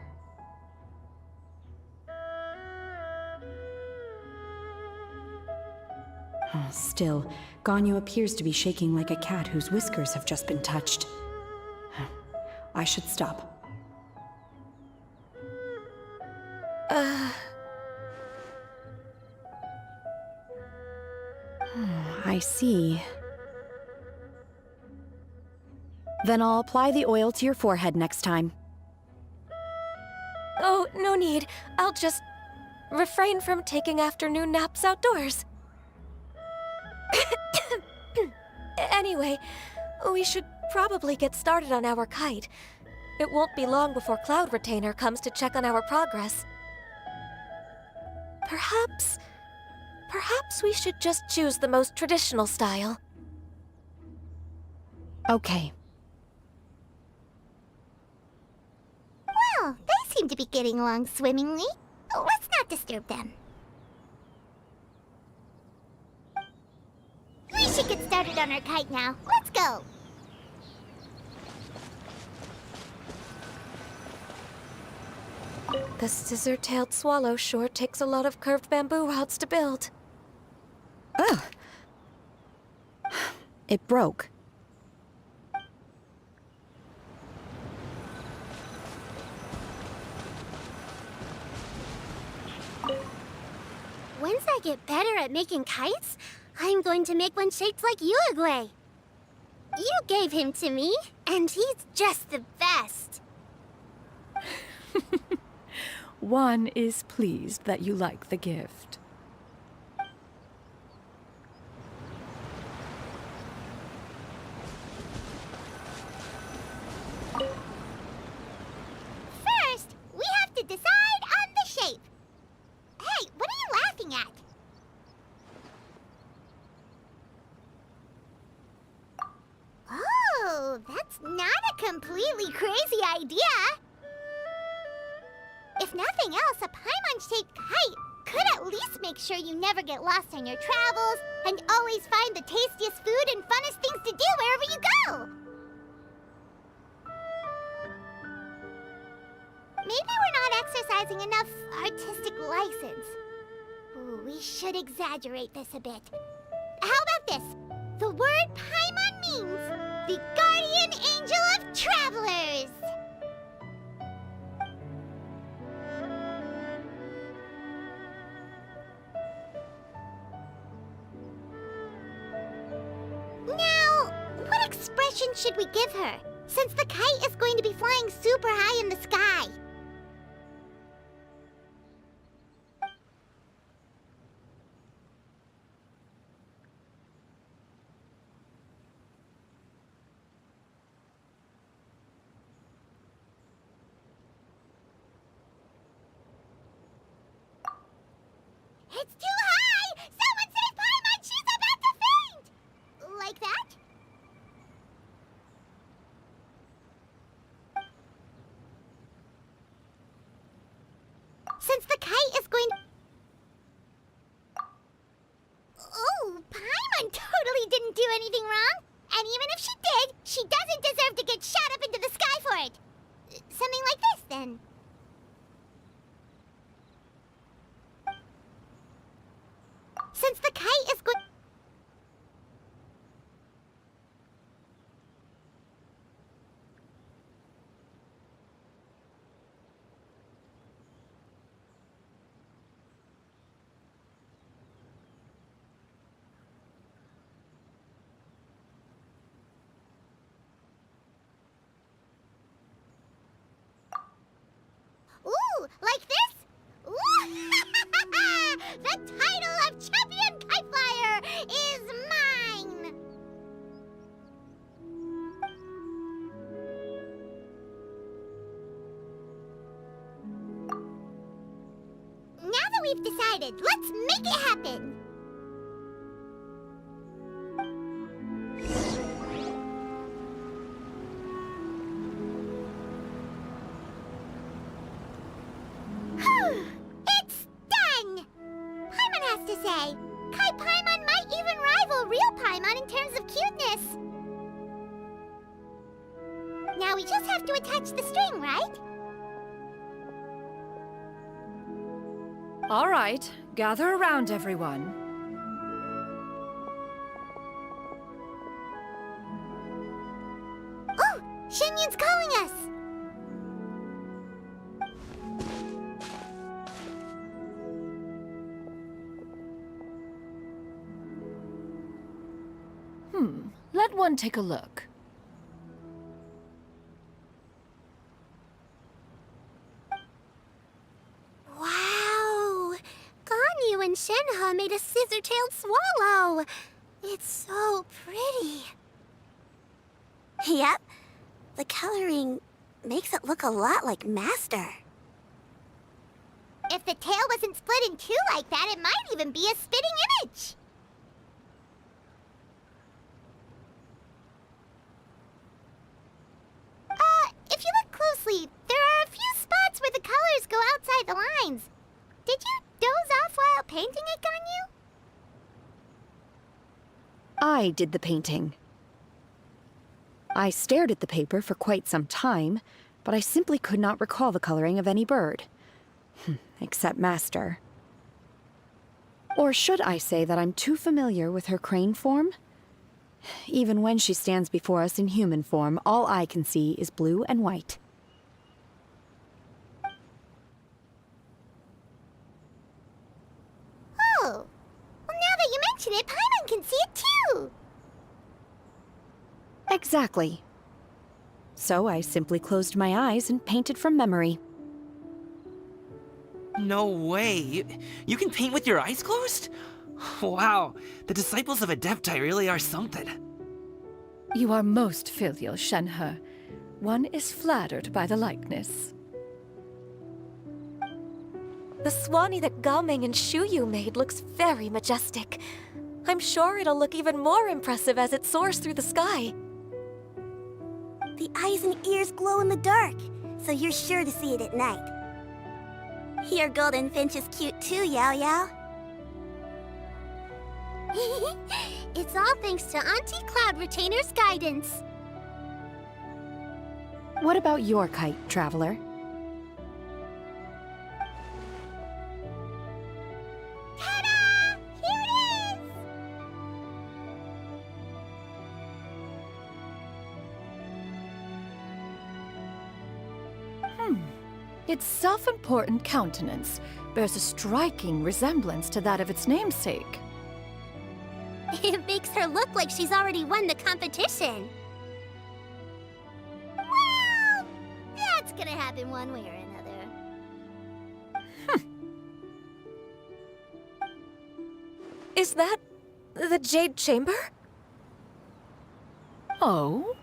Still, Ganyu appears to be shaking like a cat whose whiskers have just been touched. I should stop. I see. Then I'll apply the oil to your forehead next time. Oh, no need. I'll just refrain from taking afternoon naps outdoors. Anyway, we should probably get started on our kite. It won't be long before Cloud Retainer comes to check on our progress. Perhaps we should just choose the most traditional style. Okay. Well, they seem to be getting along swimmingly. Let's not disturb them. We should get started on our kite now. Let's go. The scissor-tailed swallow sure takes a lot of curved bamboo rods to build. Ugh. It broke. Once I get better at making kites, I'm going to make one shaped like Uruguay. You gave him to me, and he's just the best. One is pleased that you like the gift. First, we have to decide on the shape. Hey, what are you laughing at? Oh, that's not a completely crazy idea. If nothing else, a Paimon-shaped kite could at least make sure you never get lost on your travels and always find the tastiest food and funnest things to do wherever you go. Maybe we're not exercising enough artistic license. Ooh, we should exaggerate this a bit. How about this? The word Paimon means the guardian angel of travelers. Now, what mission should we give her, since the kite is going to be flying super high in the sky? It's too high! Someone save Paimon! She's about to faint! Like that? Since the kite is going... Oh, Paimon totally didn't do anything wrong. And even if she did, she doesn't deserve to get shot up into the sky for it. Something like this, then. Since the kite is going... Ooh, like this? Ooh! The title of Champion Kite Flyer is mine! Now that we've decided, let's make it happen! It's done! Paimon has to say, Kite Paimon might even rival real Paimon in terms of cuteness. Now we just have to attach the string, right? All right, gather around, everyone. Oh, Shenyun's calling us! Let one take a look. Wow! Ganyu and Shenhe made a scissor-tailed swallow. It's so pretty. Yep. The coloring makes it look a lot like Master. If the tail wasn't split in two like that, it might even be a spitting image. If you look closely, there are a few spots where the colors go outside the lines. Did you doze off while painting it, Ganyu? I did the painting. I stared at the paper for quite some time, but I simply could not recall the coloring of any bird. Except Master. Or should I say that I'm too familiar with her crane form? Even when she stands before us in human form, all I can see is blue and white. Oh, well, now that you mention it, Paimon can see it too! Exactly. So I simply closed my eyes and painted from memory. No way. You can paint with your eyes closed? Wow, the disciples of Adepti really are something. You are most filial, Shenhe. One is flattered by the likeness. The Swanee that Gaming and Shuyu made looks very majestic. I'm sure it'll look even more impressive as it soars through the sky. The eyes and ears glow in the dark, so you're sure to see it at night. Your golden finch is cute too, Yao Yao. It's all thanks to Auntie Cloud Retainer's guidance. What about your kite, Traveler? Ta-da! Here it is! Its self-important countenance bears a striking resemblance to that of its namesake. It makes her look like she's already won the competition. happen one way or another. Is that the Jade Chamber? Oh?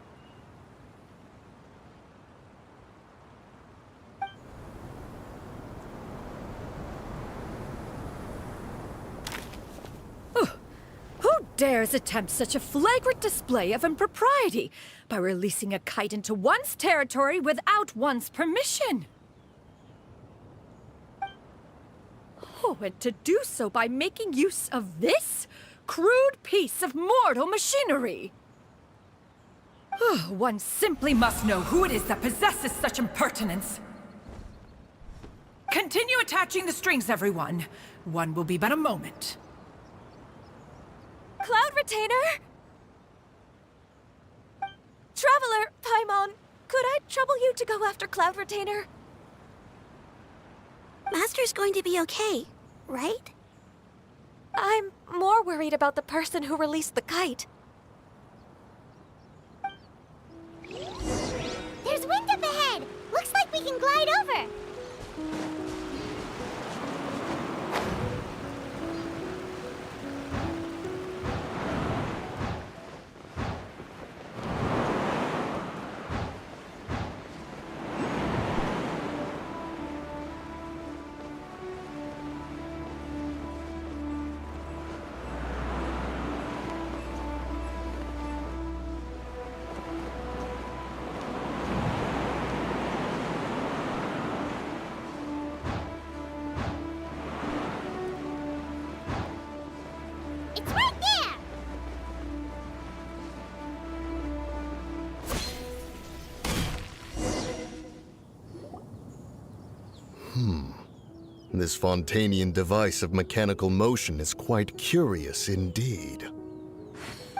Who dares attempt such a flagrant display of impropriety by releasing a kite into one's territory without one's permission? Oh, and to do so by making use of this crude piece of mortal machinery. One simply must know who it is that possesses such impertinence. Continue attaching the strings, everyone. One will be but a moment. Cloud Retainer? Traveler, Paimon, could I trouble you to go after Cloud Retainer? Master's going to be okay, right? I'm more worried about the person who released the kite. There's wind up ahead! Looks like we can glide over! It's right there! This Fontanian device of mechanical motion is quite curious indeed.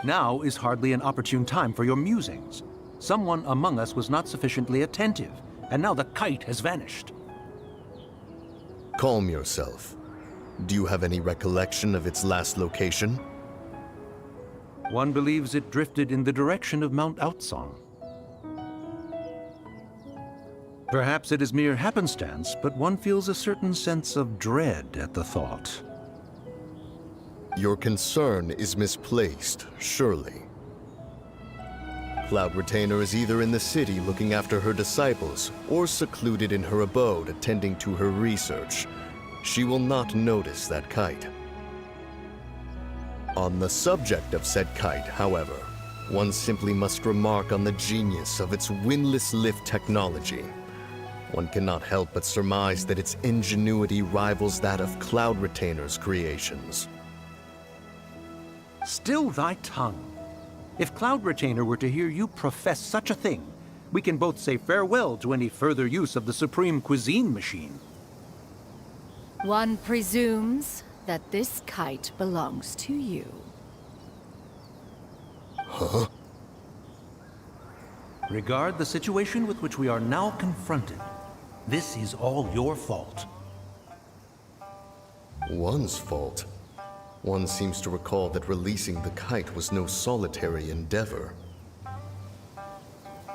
Now is hardly an opportune time for your musings. Someone among us was not sufficiently attentive, and now the kite has vanished. Calm yourself. Do you have any recollection of its last location? One believes it drifted in the direction of Mount Outsong. Perhaps it is mere happenstance, but one feels a certain sense of dread at the thought. Your concern is misplaced, surely. Cloud Retainer is either in the city looking after her disciples, or secluded in her abode attending to her research. She will not notice that kite. On the subject of said kite, however, one simply must remark on the genius of its windlass lift technology. One cannot help but surmise that its ingenuity rivals that of Cloud Retainer's creations. Still thy tongue. If Cloud Retainer were to hear you profess such a thing, we can both say farewell to any further use of the Supreme Cuisine Machine. One presumes that this kite belongs to you. Huh? Regard the situation with which we are now confronted. This is all your fault. One's fault? One seems to recall that releasing the kite was no solitary endeavor.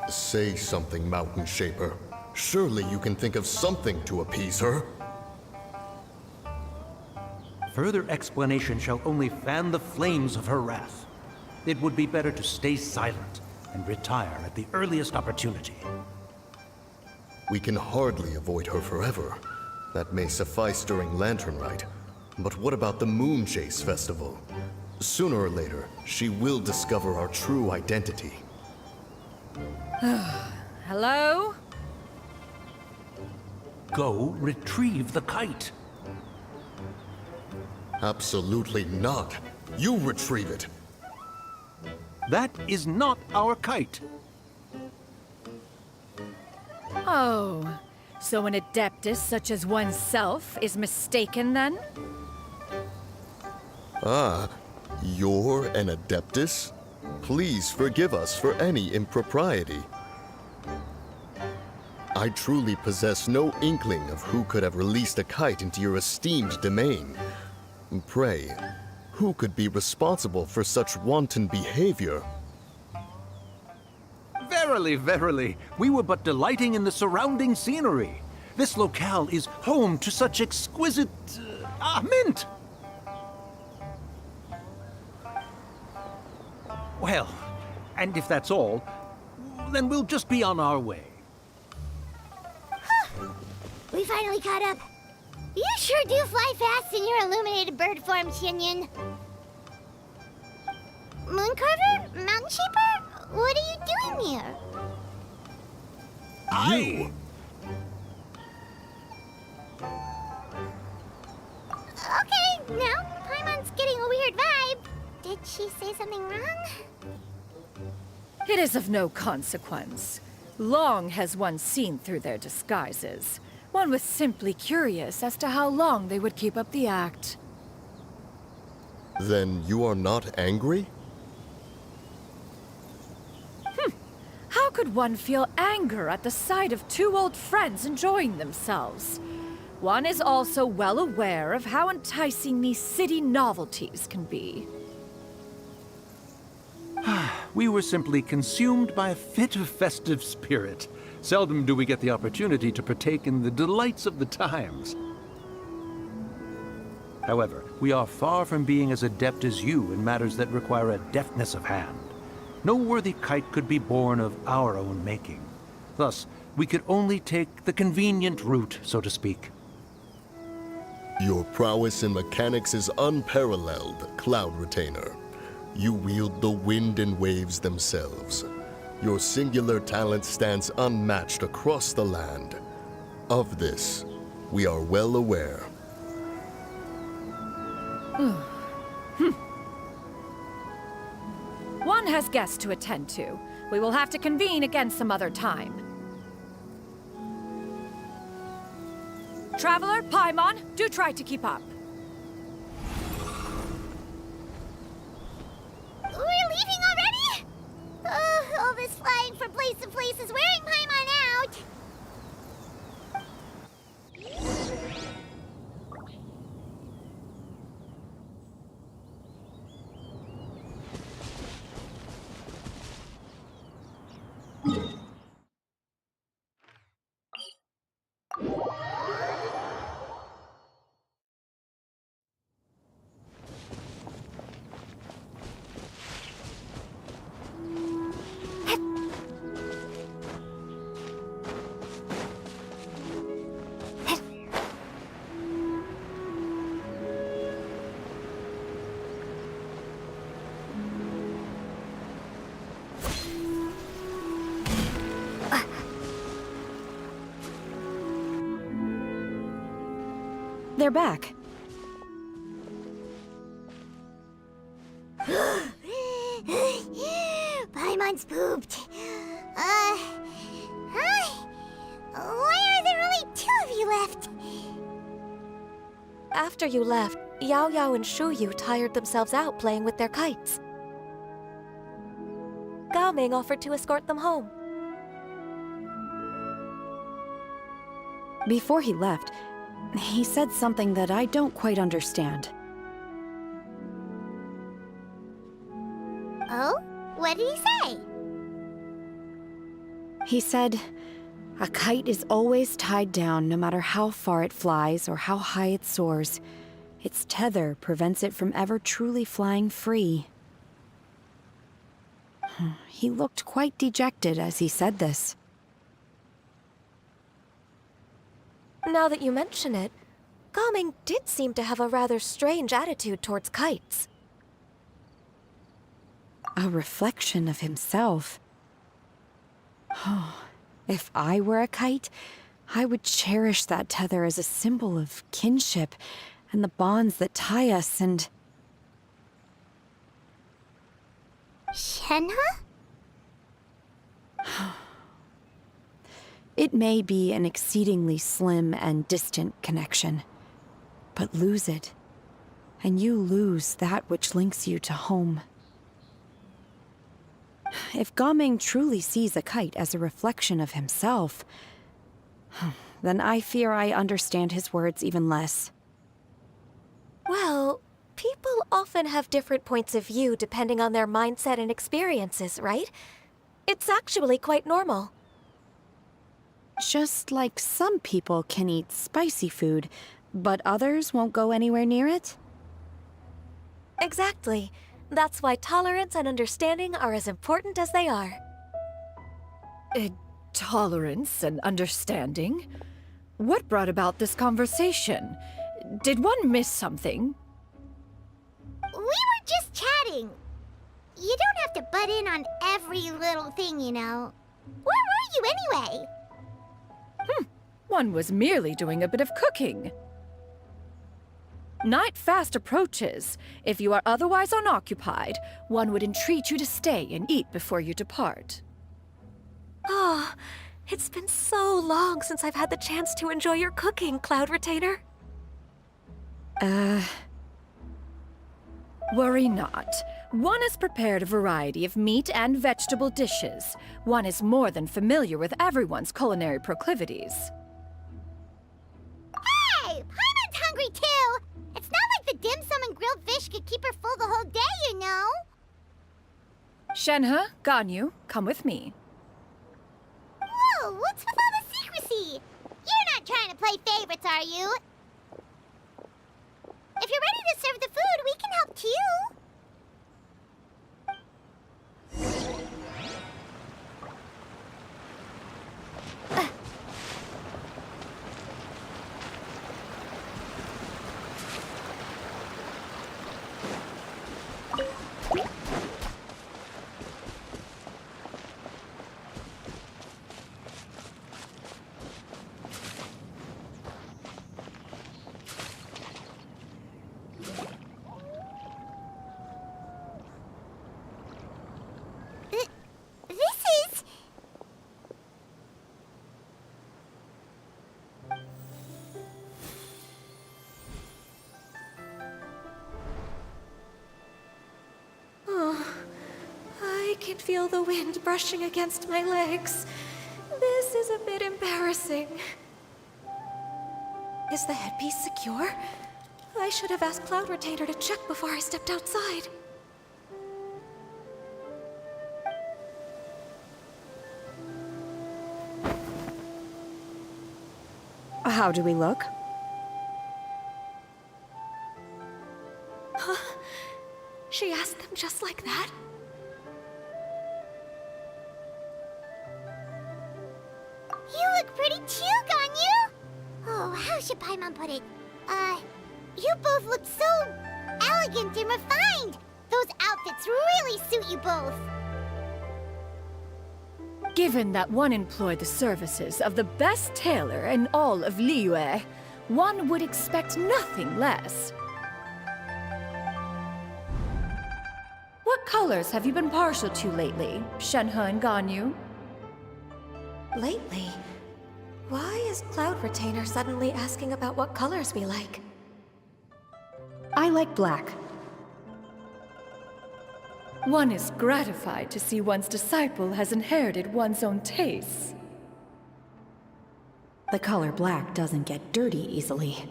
Say something, Mountain Shaper. Surely you can think of something to appease her. Further explanation shall only fan the flames of her wrath. It would be better to stay silent and retire at the earliest opportunity. We can hardly avoid her forever. That may suffice during Lantern Rite. But what about the Moon Chase Festival? Sooner or later, she will discover our true identity. Hello? Go retrieve the kite. Absolutely not. You retrieve it. That is not our kite. Oh, so an adeptus such as oneself is mistaken then? Ah, you're an adeptus? Please forgive us for any impropriety. I truly possess no inkling of who could have released a kite into your esteemed domain. Pray, who could be responsible for such wanton behavior? Verily, verily, we were but delighting in the surrounding scenery. This locale is home to such exquisite... mint! Well, and if that's all, then we'll just be on our way. We finally caught up. You sure do fly fast in your illuminated bird form, Xianyun. Mooncarver? Mountain Shaper? What are you doing here? You! Okay, now Paimon's getting a weird vibe. Did she say something wrong? It is of no consequence. Long has one seen through their disguises. One was simply curious as to how long they would keep up the act. Then you are not angry? How could one feel anger at the sight of two old friends enjoying themselves? One is also well aware of how enticing these city novelties can be. We were simply consumed by a fit of festive spirit. Seldom do we get the opportunity to partake in the delights of the times. However, we are far from being as adept as you in matters that require a deftness of hand. No worthy kite could be born of our own making. Thus, we could only take the convenient route, so to speak. Your prowess in mechanics is unparalleled, Cloud Retainer. You wield the wind and waves themselves. Your singular talent stands unmatched across the land. Of this, we are well aware. One has guests to attend to. We will have to convene again some other time. Traveler, Paimon, do try to keep up. We're leaving already? All this flying from place to place is wearing Paimon out. They're back. Paimon's pooped. Hi. Why are there only two of you left? After you left, Yao Yao and Shu Yu tired themselves out playing with their kites. Gao Ming offered to escort them home. Before he left, he said something that I don't quite understand. Oh? What did he say? He said, a kite is always tied down no matter how far it flies or how high it soars. Its tether prevents it from ever truly flying free. He looked quite dejected as he said this. Now that you mention it, Gao Ming did seem to have a rather strange attitude towards kites. A reflection of himself. If I were a kite, I would cherish that tether as a symbol of kinship and the bonds that tie us and... Shenhe? It may be an exceedingly slim and distant connection, but lose it, and you lose that which links you to home. If Gao Ming truly sees a kite as a reflection of himself, then I fear I understand his words even less. Well, people often have different points of view depending on their mindset and experiences, right? It's actually quite normal. Just like some people can eat spicy food, but others won't go anywhere near it? Exactly. That's why tolerance and understanding are as important as they are. Tolerance and understanding? What brought about this conversation? Did one miss something? We were just chatting. You don't have to butt in on every little thing, you know. Where were you anyway? One was merely doing a bit of cooking. Night fast approaches. If you are otherwise unoccupied, one would entreat you to stay and eat before you depart. Oh, it's been so long since I've had the chance to enjoy your cooking, Cloud Retainer. Worry not. One has prepared a variety of meat and vegetable dishes. One is more than familiar with everyone's culinary proclivities. Hey! Paimon's hungry too! It's not like the dim sum and grilled fish could keep her full the whole day, you know? Shenhe, Ganyu, come with me. Whoa, what's with all the secrecy? You're not trying to play favorites, are you? If you're ready to serve the food, we can help too. I can feel the wind brushing against my legs. This is a bit embarrassing. Is the headpiece secure? I should have asked Cloud Retainer to check before I stepped outside. How do we look? Huh? She asked them just like that? You look pretty too, Ganyu! Oh, how should Paimon put it? You both look so elegant and refined! Those outfits really suit you both! Given that one employed the services of the best tailor in all of Liyue, one would expect nothing less. What colors have you been partial to lately, Shenhe and Ganyu? Lately? Why is Cloud Retainer suddenly asking about what colors we like? I like black. One is gratified to see one's disciple has inherited one's own tastes. The color black doesn't get dirty easily.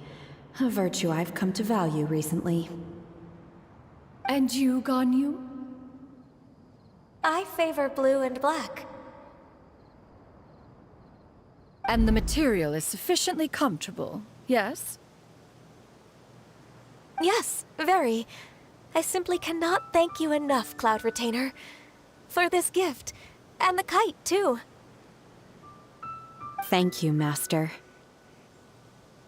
A virtue I've come to value recently. And you, Ganyu? I favor blue and black. And the material is sufficiently comfortable, yes? Yes, very. I simply cannot thank you enough, Cloud Retainer. For this gift. And the kite, too. Thank you, Master.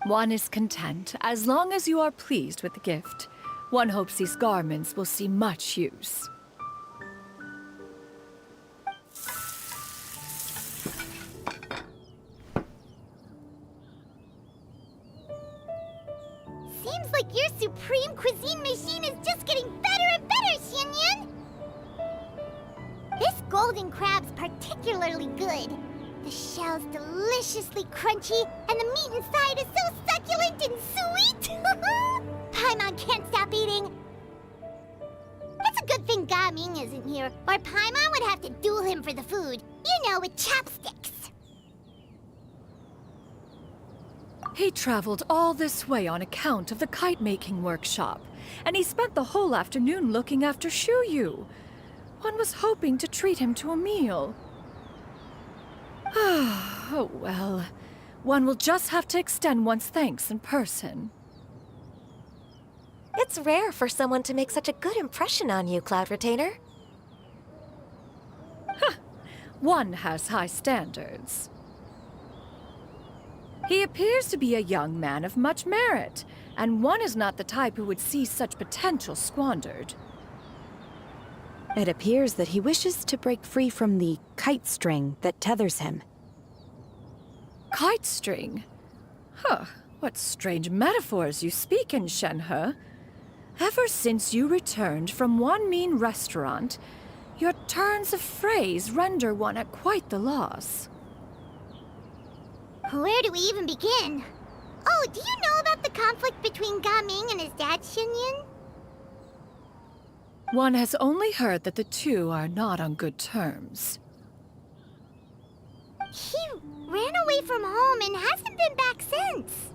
One is content, as long as you are pleased with the gift. One hopes these garments will see much use. Seems like your supreme cuisine machine is just getting better and better, Xianyun! This golden crab's particularly good. The shell's deliciously crunchy, and the meat inside is so succulent and sweet! Paimon can't stop eating! It's a good thing Gaming isn't here, or Paimon would have to duel him for the food. You know, with chopsticks. He traveled all this way on account of the kite-making workshop, and he spent the whole afternoon looking after Shuyu. One was hoping to treat him to a meal. Oh well. One will just have to extend one's thanks in person. It's rare for someone to make such a good impression on you, Cloud Retainer. One has high standards. He appears to be a young man of much merit, and one is not the type who would see such potential squandered. It appears that he wishes to break free from the kite string that tethers him. Kite string? Huh, what strange metaphors you speak in, Shenhe. Ever since you returned from one mean restaurant, your turns of phrase render one at quite the loss. Where do we even begin? Oh, do you know about the conflict between Gaming and his dad, Xinyan? One has only heard that the two are not on good terms. He ran away from home and hasn't been back since.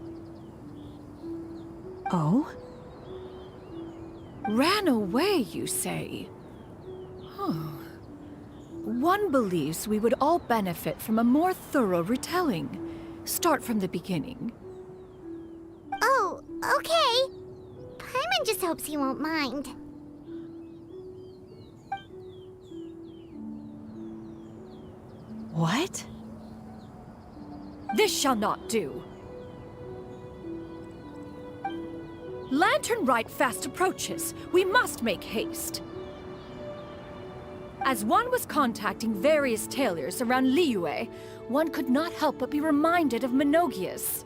Oh? Ran away, you say? Huh. One believes we would all benefit from a more thorough retelling. Start from the beginning. Oh, okay. Paimon just hopes he won't mind. What? This shall not do. Lantern Rite fast approaches. We must make haste. As one was contacting various tailors around Liyue, one could not help but be reminded of Menogias.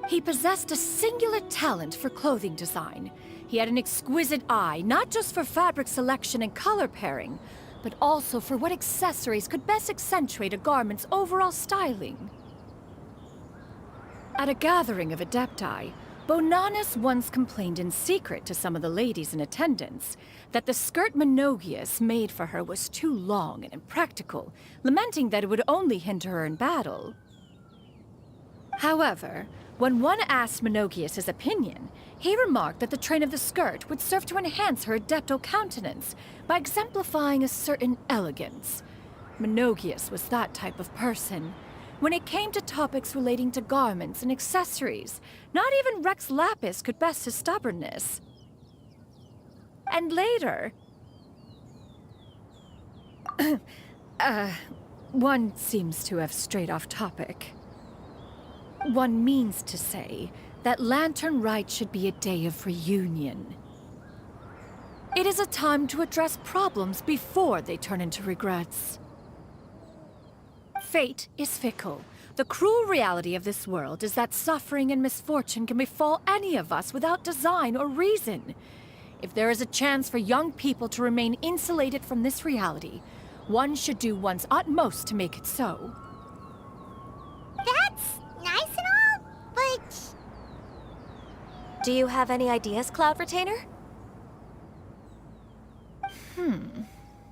He possessed a singular talent for clothing design. He had an exquisite eye, not just for fabric selection and color pairing, but also for what accessories could best accentuate a garment's overall styling. At a gathering of Adepti, Bonanis once complained in secret to some of the ladies in attendance that the skirt Menogias made for her was too long and impractical, lamenting that it would only hinder her in battle. However, when one asked Menogias his opinion, he remarked that the train of the skirt would serve to enhance her adeptal countenance by exemplifying a certain elegance. Menogias was that type of person. When it came to topics relating to garments and accessories, not even Rex Lapis could best his stubbornness. And later... one seems to have strayed off topic. One means to say that Lantern Rite should be a day of reunion. It is a time to address problems before they turn into regrets. Fate is fickle. The cruel reality of this world is that suffering and misfortune can befall any of us without design or reason. If there is a chance for young people to remain insulated from this reality, one should do one's utmost to make it so. That's nice and all, but... Do you have any ideas, Cloud Retainer?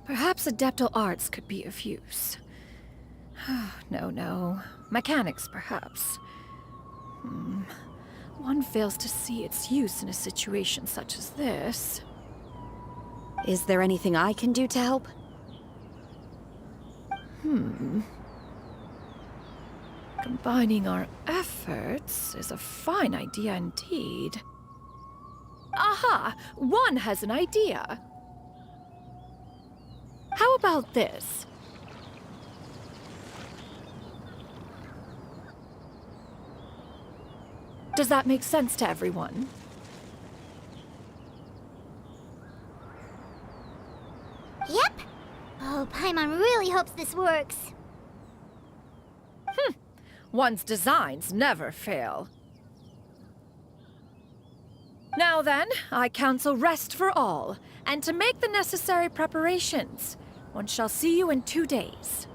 Perhaps adeptal arts could be of use. No. Mechanics, perhaps. One fails to see its use in a situation such as this. Is there anything I can do to help? Combining our efforts is a fine idea indeed. Aha! One has an idea! How about this? Does that make sense to everyone? Yep. Oh, Paimon really hopes this works. One's designs never fail. Now then, I counsel rest for all, and to make the necessary preparations. One shall see you in 2 days.